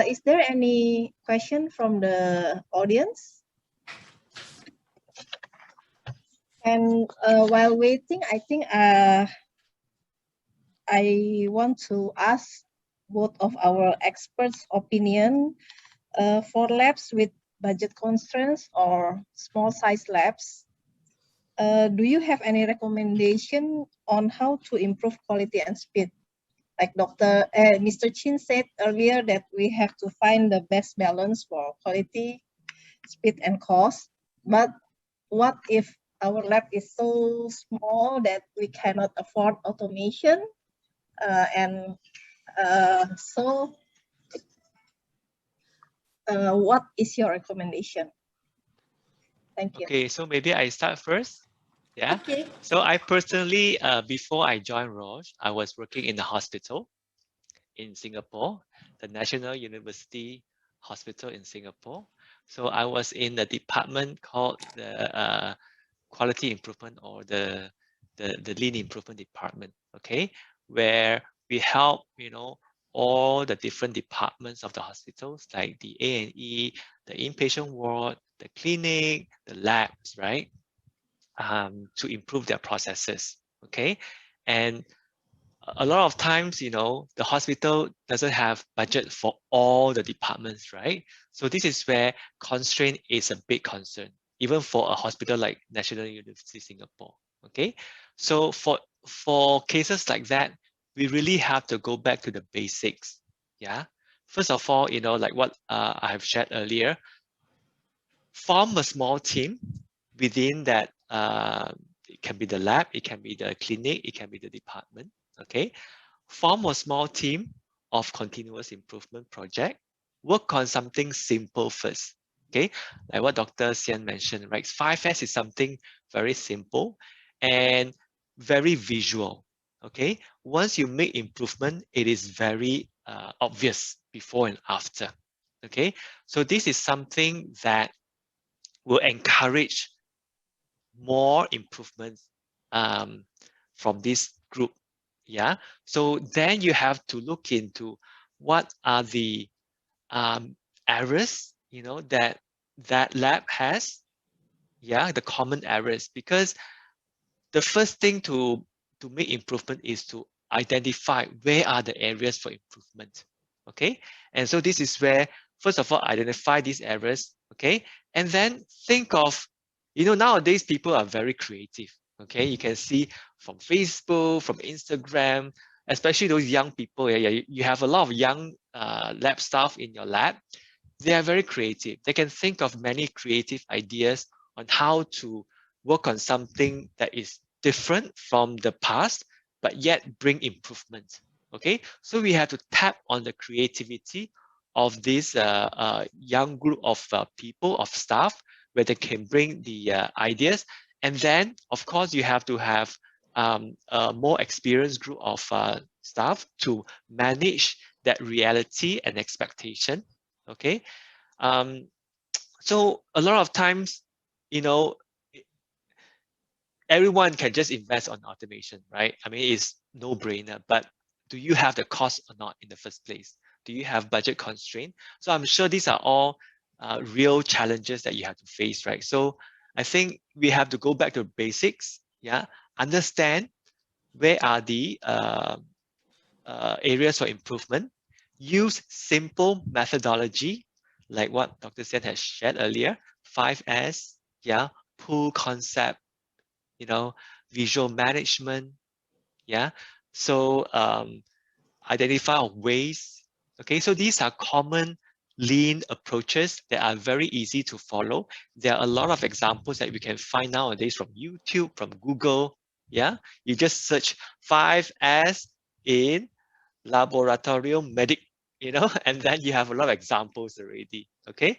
Is there any question from the audience? And while waiting, I think I want to ask both of our experts' opinion for labs with budget constraints or small size labs. Do you have any recommendation on how to improve quality and speed? Like Mr. Chin said earlier that we have to find the best balance for quality, speed, and cost. But what if our lab is so small that we cannot afford automation? What is your recommendation? Thank you. Okay, so maybe I start first. Yeah. Okay. So I personally, before I joined Roche, I was working in the hospital in Singapore, the National University Hospital in Singapore. So I was in the department called the quality improvement or the lean improvement department. Okay, where we help all the different departments of the hospitals like the A&E, the inpatient ward, the clinic, the labs, right? To improve their processes. Okay, and a lot of times, the hospital doesn't have budget for all the departments, right? So this is where constraint is a big concern, even for a hospital like National University Singapore. Okay, so for cases like that, we really have to go back to the basics. Yeah. First of all, like what I have shared earlier, form a small team within that. It can be the lab, it can be the clinic, it can be the department. Okay, form a small team of continuous improvement project. Work on something simple first. Okay, like what Dr. Sian mentioned, right? 5S is something very simple and very visual. Okay, once you make improvement, it is very obvious before and after. Okay, so this is something that will encourage more improvements from this group. Yeah. So then you have to look into what are the errors, that lab has. Yeah, the common errors, because the first thing to make improvement is to identify where are the areas for improvement. Okay, and so this is where, first of all, identify these errors. Okay, and then think of, nowadays people are very creative. Okay, you can see from Facebook, from Instagram, especially those young people. Yeah, you have a lot of young lab staff in your lab. They are very creative. They can think of many creative ideas on how to work on something that is different from the past, but yet bring improvement. Okay, so we have to tap on the creativity of this young group of people, of staff, where they can bring the ideas. And then, of course, you have to have a more experienced group of staff to manage that reality and expectation. Okay, so a lot of times, everyone can just invest on automation, right? I mean, it's no brainer, but do you have the cost or not in the first place? Do you have budget constraint? So I'm sure these are all real challenges that you have to face, right? So I think we have to go back to basics. Yeah, understand where are the areas for improvement. Use simple methodology, like what Dr. Sian has shared earlier, 5S, yeah, pull concept, visual management, yeah. So identify ways. Okay, so these are common lean approaches that are very easy to follow. There are a lot of examples that we can find nowadays from YouTube, from Google. Yeah, you just search 5S in laboratorium medic, and then you have a lot of examples already. Okay,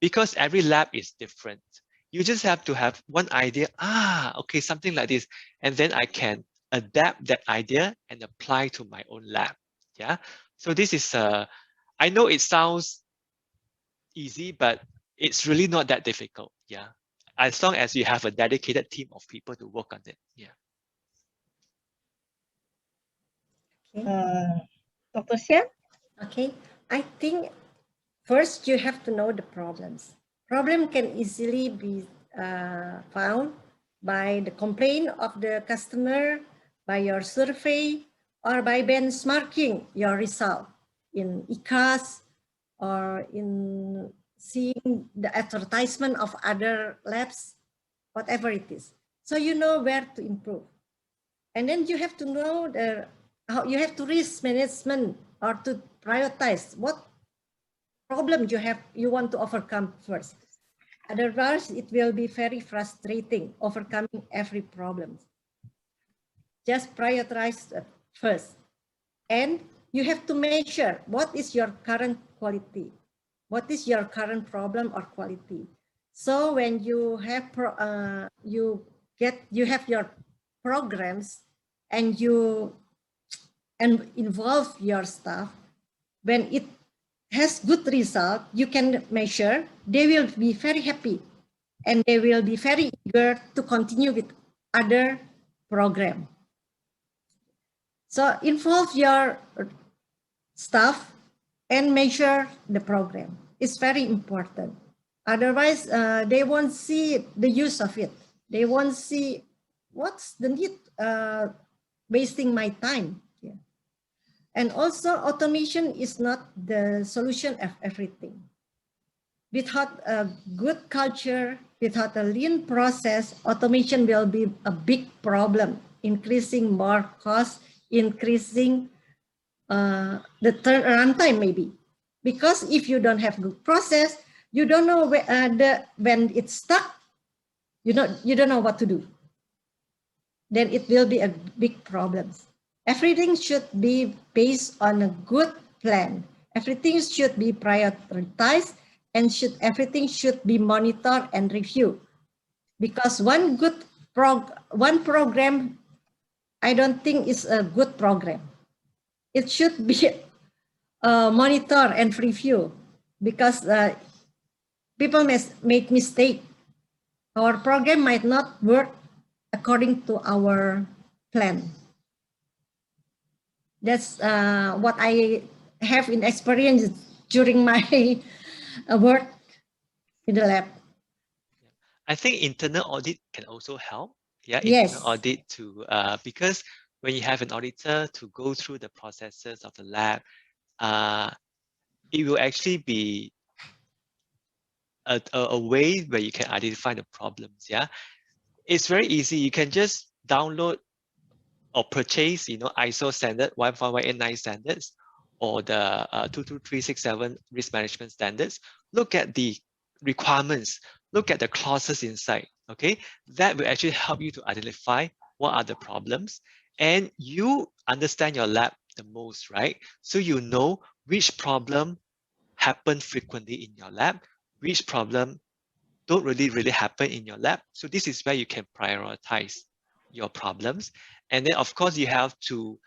because every lab is different. You just have to have one idea. Okay, something like this, and then I can adapt that idea and apply to my own lab. Yeah. So this is I know it sounds easy, but it's really not that difficult. Yeah. as long as you have a dedicated team of people to work on it. Yeah. Dr. Sian? Okay, I think first you have to know the problems. Problem can easily be found by the complaint of the customer, by your survey, or by benchmarking your result in ICAS or in seeing the advertisement of other labs, whatever it is. So you know where to improve. And then you have to know how you have to risk management or to prioritize what problem you want to overcome first. Otherwise, it will be very frustrating overcoming every problem. Just prioritize first. And you have to measure what is your current quality. What is your current problem or quality? So when you have you have your programs and you involve your staff, when it has good result, you can measure, they will be very happy and they will be very eager to continue with other program. So involve your staff and measure the program. It's very important. Otherwise, they won't see the use of it. They won't see what's the need wasting my time. Yeah. And also automation is not the solution of everything. Without a good culture, without a lean process, automation will be a big problem, increasing more cost, increasing the runtime maybe. Because if you don't have good process, you don't know when it's stuck, you don't know what to do. Then it will be a big problem. Everything should be based on a good plan. Everything should be prioritized and everything should be monitored and reviewed. Because one program, I don't think is a good program. It should be monitored and reviewed because people make mistake. Our program might not work according to our plan. That's what I have in experience during my work in the lab. I think internal audit can also help. Yeah, yes. Internal audit to because when you have an auditor to go through the processes of the lab, it will actually be a way where you can identify the problems. Yeah, it's very easy. You can just download or purchase, ISO standard 15189 standards or the 22367 risk management standards. Look at the requirements. Look at the clauses inside. Okay, that will actually help you to identify what are the problems, and you understand your lab the most, right? So you know which problem happen frequently in your lab, which problem don't really happen in your lab. So this is where you can prioritize your problems. And then of course you have to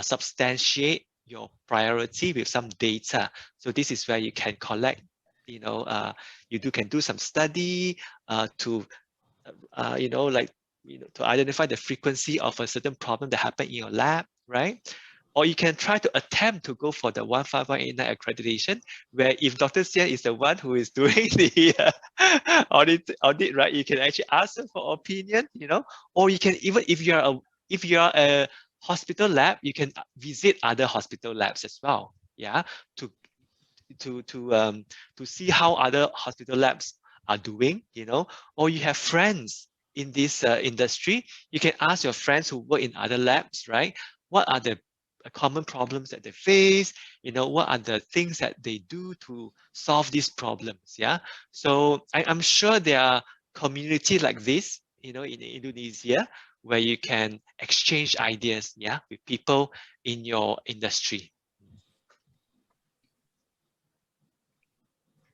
substantiate your priority with some data. So this is where you can collect, can do some study to identify the frequency of a certain problem that happened in your lab, right? Or you can try to attempt to go for the 15189 accreditation, where if Dr. Sian is the one who is doing the audit, right, you can actually ask them for opinion, or you can even, if you are a hospital lab, you can visit other hospital labs as well, yeah, to see how other hospital labs are doing, or you have friends in this industry, you can ask your friends who work in other labs, right? What are the common problems that they face? What are the things that they do to solve these problems? Yeah. So I'm sure there are communities like this, in Indonesia, where you can exchange ideas, yeah, with people in your industry.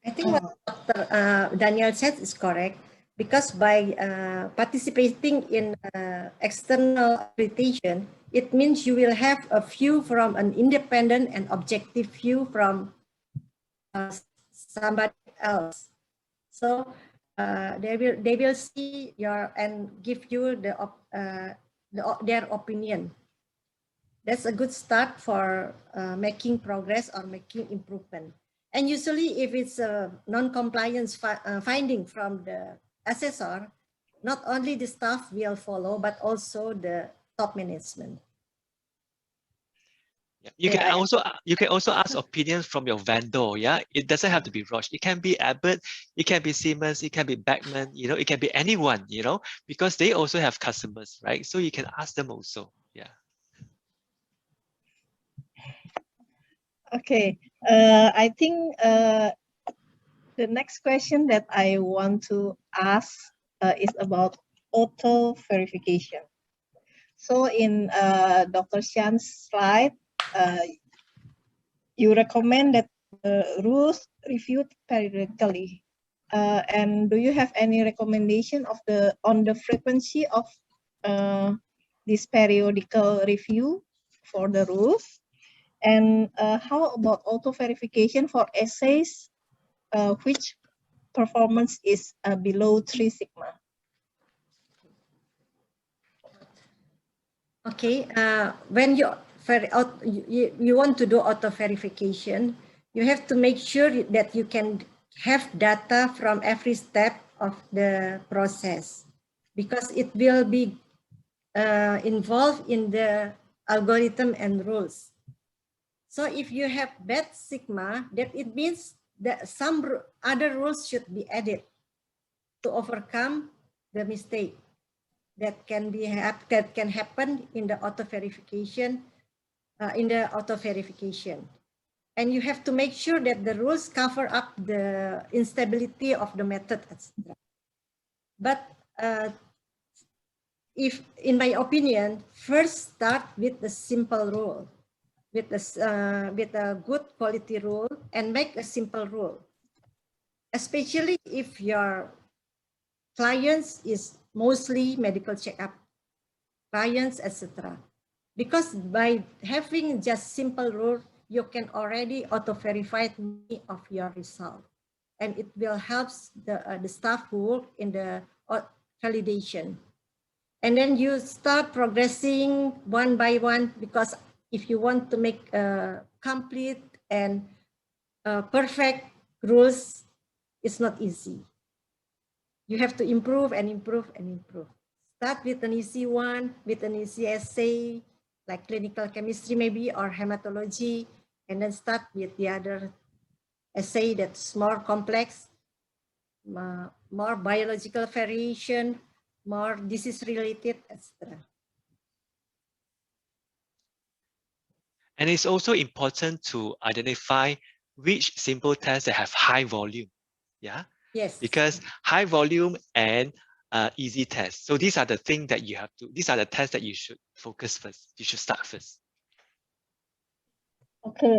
I think what Dr. Daniel said is correct, because by participating in external accreditation, it means you will have a view from an independent and objective view from somebody else. So they will see your and give you their opinion. That's a good start for making progress or making improvement. And usually if it's a non-compliance finding from the assessor, not only the staff will follow, but also the top management. Yeah. You can also ask opinions from your vendor. Yeah, it doesn't have to be Roche. It can be Abbott, it can be Siemens, it can be Beckman. You know, it can be anyone. You know, because they also have customers, right? So you can ask them also. Yeah. Okay, I think the next question that I want to ask is about auto verification. So in Dr. Sian's slide, you recommend that rules reviewed periodically. And do you have any recommendation of on the frequency of this periodical review for the rules? And how about auto verification for essays which performance is below 3 sigma? Okay, when you want to do auto verification, you have to make sure that you can have data from every step of the process, because it will be involved in the algorithm and rules. So if you have bad sigma, that it means that some other rules should be added to overcome the mistake that can happen in the auto verification. And you have to make sure that the rules cover up the instability of the method, etc. But if, in my opinion, first start with the simple rule, with a good quality rule, and make a simple rule, especially if your clients is mostly medical checkup clients, etc. Because by having just simple rule, you can already auto-verify many of your results, and it will help the staff who work in the validation. And then you start progressing one by one, because if you want to make complete and perfect rules, it's not easy. You have to improve and improve and improve. Start with an easy one, with an easy essay, like clinical chemistry maybe, or hematology, and then start with the other essay that's more complex, more biological variation, more disease-related, etc. And it's also important to identify which simple tests that have high volume. Yeah. Yes. Because high volume and easy tests. So these are the things that you have to, these are the tests that you should focus first. You should start first. Okay,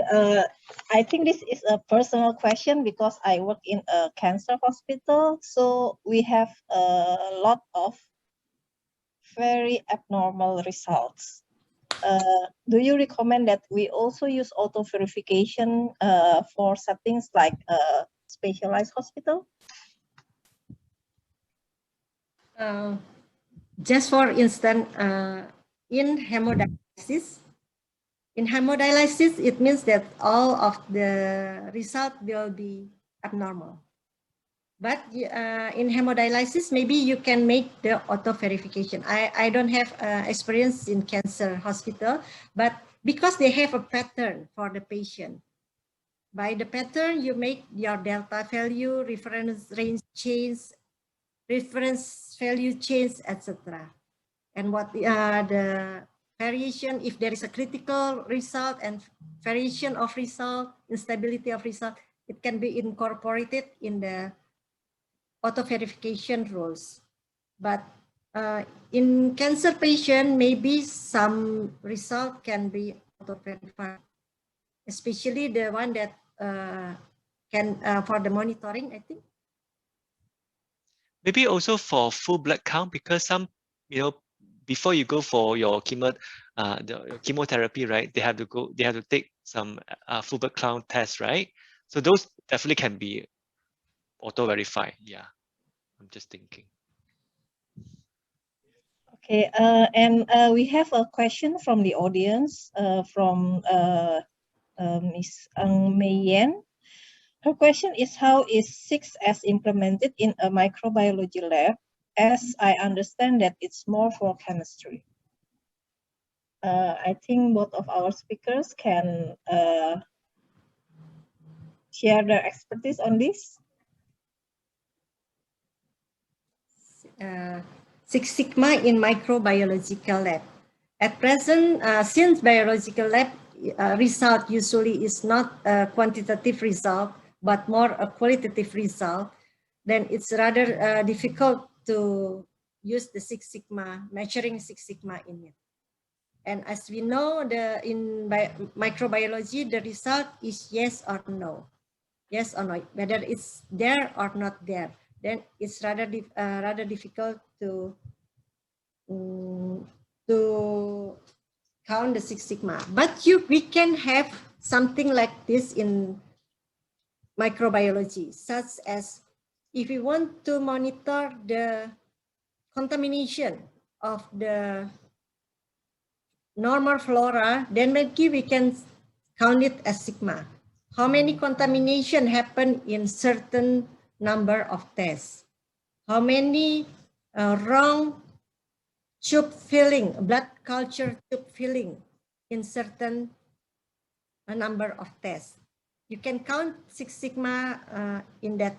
I think this is a personal question because I work in a cancer hospital. So we have a lot of very abnormal results. Do you recommend that we also use auto verification for settings like specialized hospital? Just for instance, in hemodialysis, it means that all of the result will be abnormal. But in hemodialysis, maybe you can make the auto verification. I don't have experience in cancer hospital, but because they have a pattern for the patient. By the pattern, you make your delta value, reference range change, reference value change, etc. And what the variation, if there is a critical result and variation of result, instability of result, it can be incorporated in the auto verification rules. But in cancer patient, maybe some result can be auto verified, especially the one that can for the monitoring, I think. Maybe also for full blood count, because some, before you go for your the chemotherapy, right? They have to take some full blood count tests, right? So those definitely can be auto verified. Yeah. I'm just thinking. Okay, and we have a question from the audience from Ms. Ang Mei Yen. Her question is, how is 6S implemented in a microbiology lab? As I understand that it's more for chemistry. I think both of our speakers can share their expertise on this. Six Sigma in microbiological lab. At present, since biological lab result usually is not a quantitative result, but more a qualitative result, then it's rather difficult to use the Six Sigma, measuring Six Sigma in it. And as we know, in microbiology, the result is yes or no. Yes or no, whether it's there or not there. Then it's rather difficult to count the Six Sigma. But we can have something like this in microbiology, such as if we want to monitor the contamination of the normal flora, then maybe we can count it as sigma. How many contamination happen in certain number of tests? How many wrong tube filling, blood culture tube filling in certain number of tests? You can count Six Sigma in that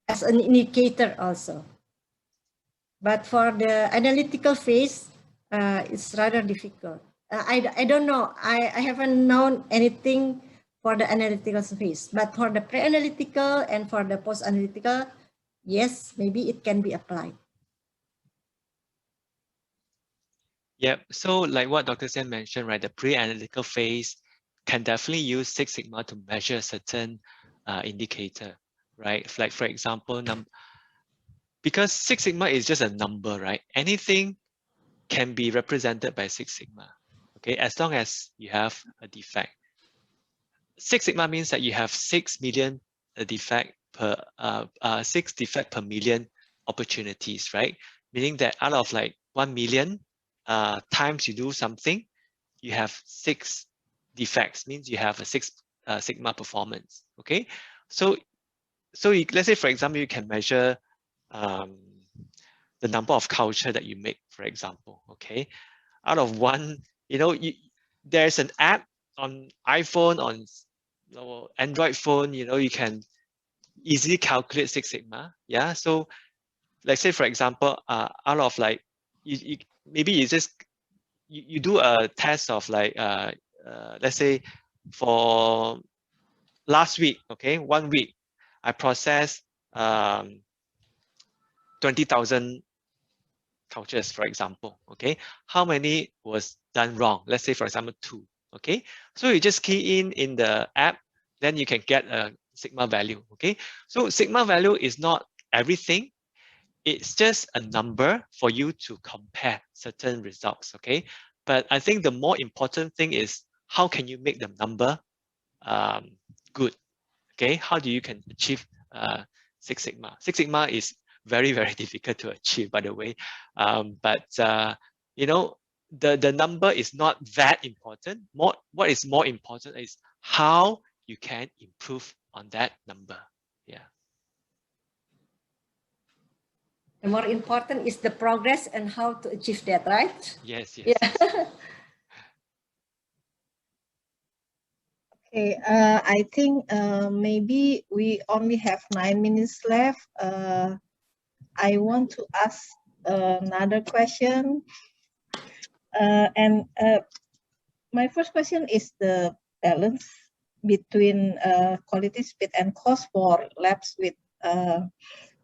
as an indicator also. But for the analytical phase, it's rather difficult. I don't know. I haven't known anything for the analytical phase. But for the pre-analytical and for the post-analytical, yes, maybe it can be applied. Yep. So like what Dr. Sian mentioned, right, the pre-analytical phase can definitely use Six Sigma to measure certain indicator, right? Like for example, because Six Sigma is just a number, right? Anything can be represented by Six Sigma, okay? As long as you have a defect. Six Sigma means that you have 6 million defect per 6 defect per million opportunities, right? Meaning that out of like 1 million times you do something, you have 6 defects, means you have a 6 Sigma performance, okay? So let's say, for example, you can measure the number of culture that you make, for example, okay? Out of one, there's an app on iPhone, on Android phone, you can easily calculate Six Sigma, yeah? So let's say, for example, out of like, maybe you do a test of like, let's say for last week, okay, 1 week, I processed 20,000 cultures, for example, okay? How many was done wrong? Let's say, for example, 2, okay? So you just key in the app, then you can get a Sigma value, okay? So Sigma value is not everything. It's just a number for you to compare certain results, okay? But I think the more important thing is how can you make the number good, okay? How do you can achieve Six Sigma? Six Sigma is very, very difficult to achieve, by the way. But the number is not that important. What is more important is how you can improve on that number. Yeah. The more important is the progress and how to achieve that, right? Yes, yes. Yeah. Yes. Okay, I think maybe we only have 9 minutes left. I want to ask another question. My first question is the balance between quality, speed, and cost for labs with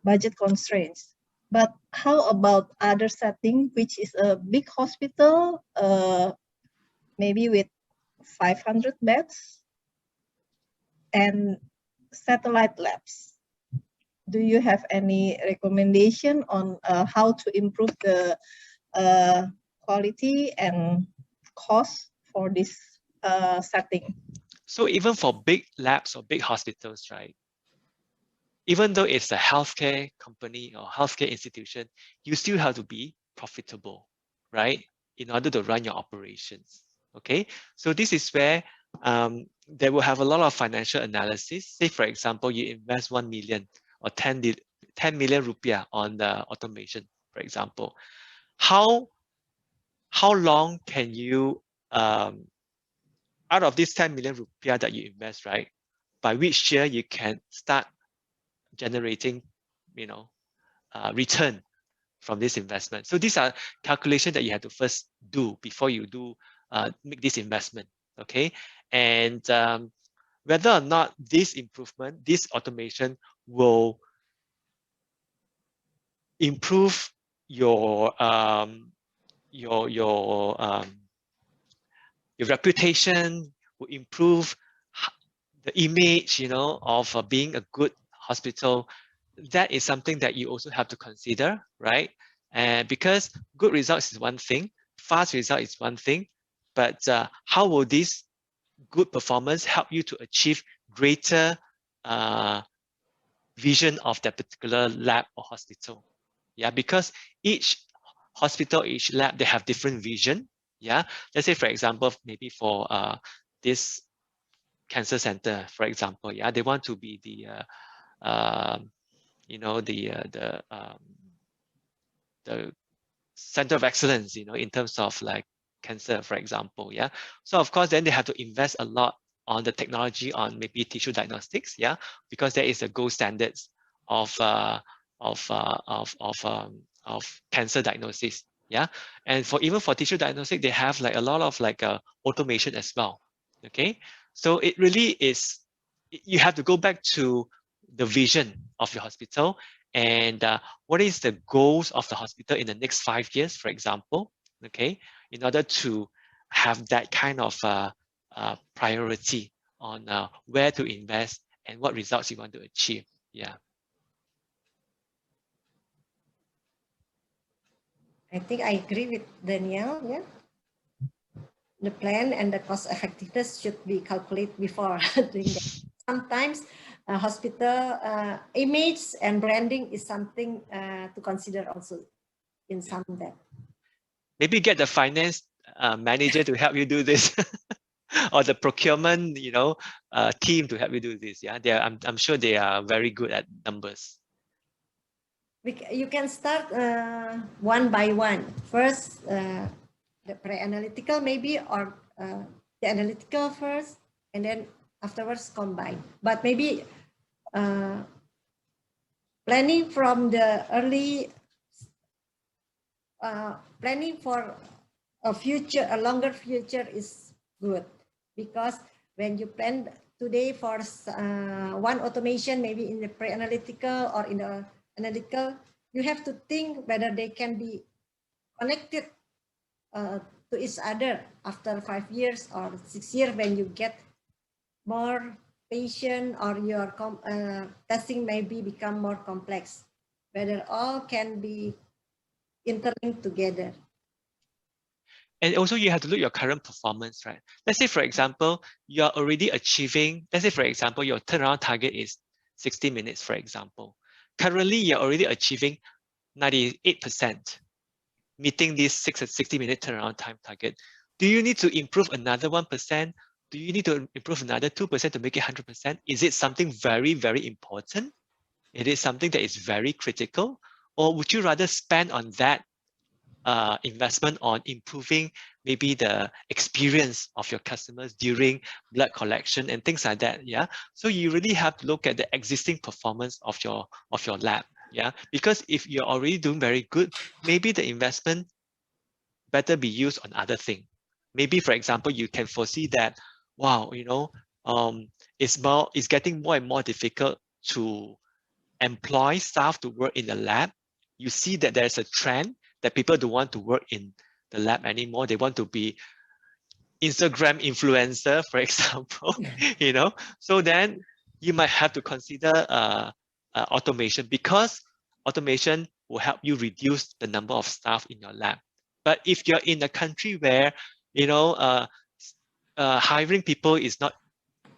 budget constraints. But how about other setting, which is a big hospital, maybe with 500 beds, and satellite labs? Do you have any recommendation on how to improve the quality and cost for this setting? So even for big labs or big hospitals, right? even though it's a healthcare company or healthcare institution, you still have to be profitable, right? In order to run your operations. Okay, so this is where they will have a lot of financial analysis. Say, for example, you invest 1 million or 10 million rupiah on the automation, for example. How long can you, out of this 10 million rupiah that you invest, right? By which year you can start generating, return from this investment. So these are calculations that you have to first do before you do make this investment. Okay, and whether or not this improvement, this automation will improve your reputation, will improve the image, of being a good hospital. That is something that you also have to consider, right? And because good results is one thing, fast result is one thing, but how will this good performance help you to achieve greater vision of that particular lab or hospital? Yeah, because each hospital, each lab, they have different vision. Yeah, let's say, for example, maybe for this cancer center, for example, yeah, they want to be the the center of excellence, in terms of like cancer, for example, yeah. So of course, then they have to invest a lot on the technology, on maybe tissue diagnostics, yeah, because there is a gold standards of cancer diagnosis, yeah. And even for tissue diagnostic, they have like a lot of like automation as well. Okay, so it really is, you have to go back to the vision of your hospital and what is the goals of the hospital in the next 5 years, for example, okay, in order to have that kind of priority on where to invest and what results you want to achieve. Yeah. I think I agree with Daniel. Yeah, the plan and the cost effectiveness should be calculated before doing that. Sometimes hospital image and branding is something to consider also in some depth. Maybe get the finance manager to help you do this, or the procurement, team to help you do this. Yeah, I'm sure they are very good at numbers. You can start one by one. First, the pre-analytical maybe, or the analytical first, and then afterwards combine. But maybe planning from the early, planning for a longer future is good, because when you plan today for one automation, maybe in the pre-analytical or in the analytical, you have to think whether they can be connected to each other after 5 years or 6 years, when you get more patient or your testing maybe become more complex, whether all can be interlinked together. And also you have to look at your current performance, right? Let's say, for example, you're already achieving, let's say, for example, your turnaround target is 60 minutes, for example. Currently, you're already achieving 98%, meeting this 60-minute turnaround time target. Do you need to improve another 1%? Do you need to improve another 2% to make it 100%? Is it something very, very important? It is something that is very critical? Or would you rather spend on that investment on improving maybe the experience of your customers during blood collection and things like that? Yeah. So you really have to look at the existing performance of your lab. Yeah. Because if you're already doing very good, maybe the investment better be used on other things. Maybe, for example, you can foresee that, wow, it's getting more and more difficult to employ staff to work in the lab. You see that there's a trend that people don't want to work in the lab anymore. They want to be Instagram influencer, for example, So then you might have to consider automation, because automation will help you reduce the number of staff in your lab. But if you're in a country where, hiring people is not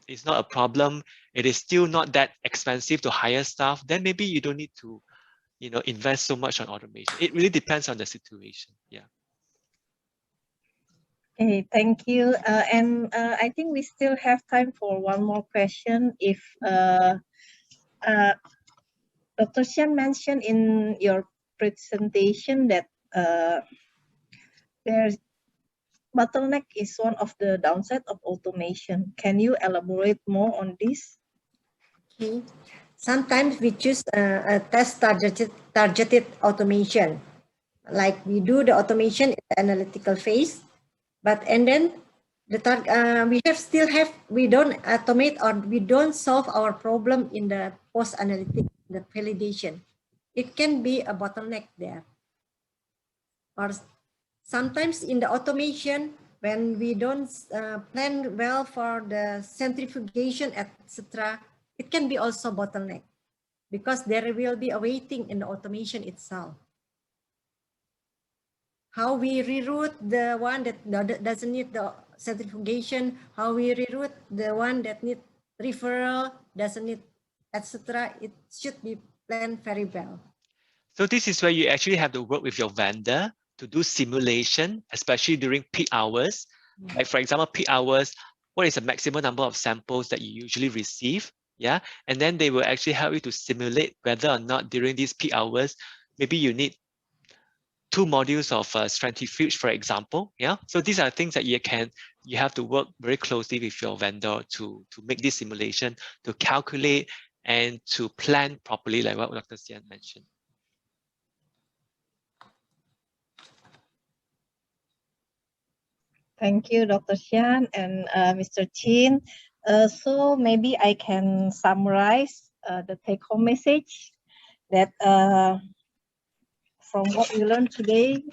it's not a problem, it is still not that expensive to hire staff, then maybe you don't need to, invest so much on automation. It really depends on the situation. Yeah. Okay, thank you. And I think we still have time for one more question. If Dr. Sian mentioned in your presentation that there's bottleneck is one of the downside of automation. Can you elaborate more on this? Okay. Sometimes we choose a test targeted automation, like we do the automation in the analytical phase, and then we don't automate or we don't solve our problem in the post-analytic, the validation. It can be a bottleneck there. Or sometimes in the automation, when we don't plan well for the centrifugation, etc., it can be also bottleneck because there will be a waiting in the automation itself. How we reroute the one that doesn't need the centrifugation, how we reroute the one that need referral, doesn't need, etc. It should be planned very well. So this is where you actually have to work with your vendor to do simulation, especially during peak hours. Like for example, peak hours, what is the maximum number of samples that you usually receive? Yeah, and then they will actually help you to simulate whether or not during these peak hours, maybe you need 2 modules of centrifuge, for example. Yeah, so these are things that you have to work very closely with your vendor to make this simulation, to calculate and to plan properly, like what Dr. Sian mentioned. Thank you, Dr. Sian and Mr. Chin. So maybe I can summarize the take-home message that from what we learned today,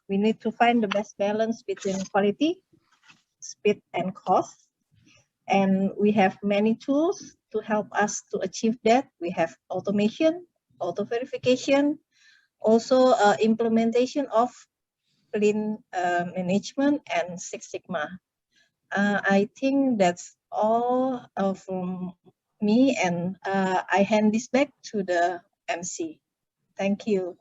we need to find the best balance between quality, speed, and cost. And we have many tools to help us to achieve that. We have automation, auto-verification, also implementation of Lean management and Six Sigma. I think that's all from me, and I hand this back to the MC. Thank you.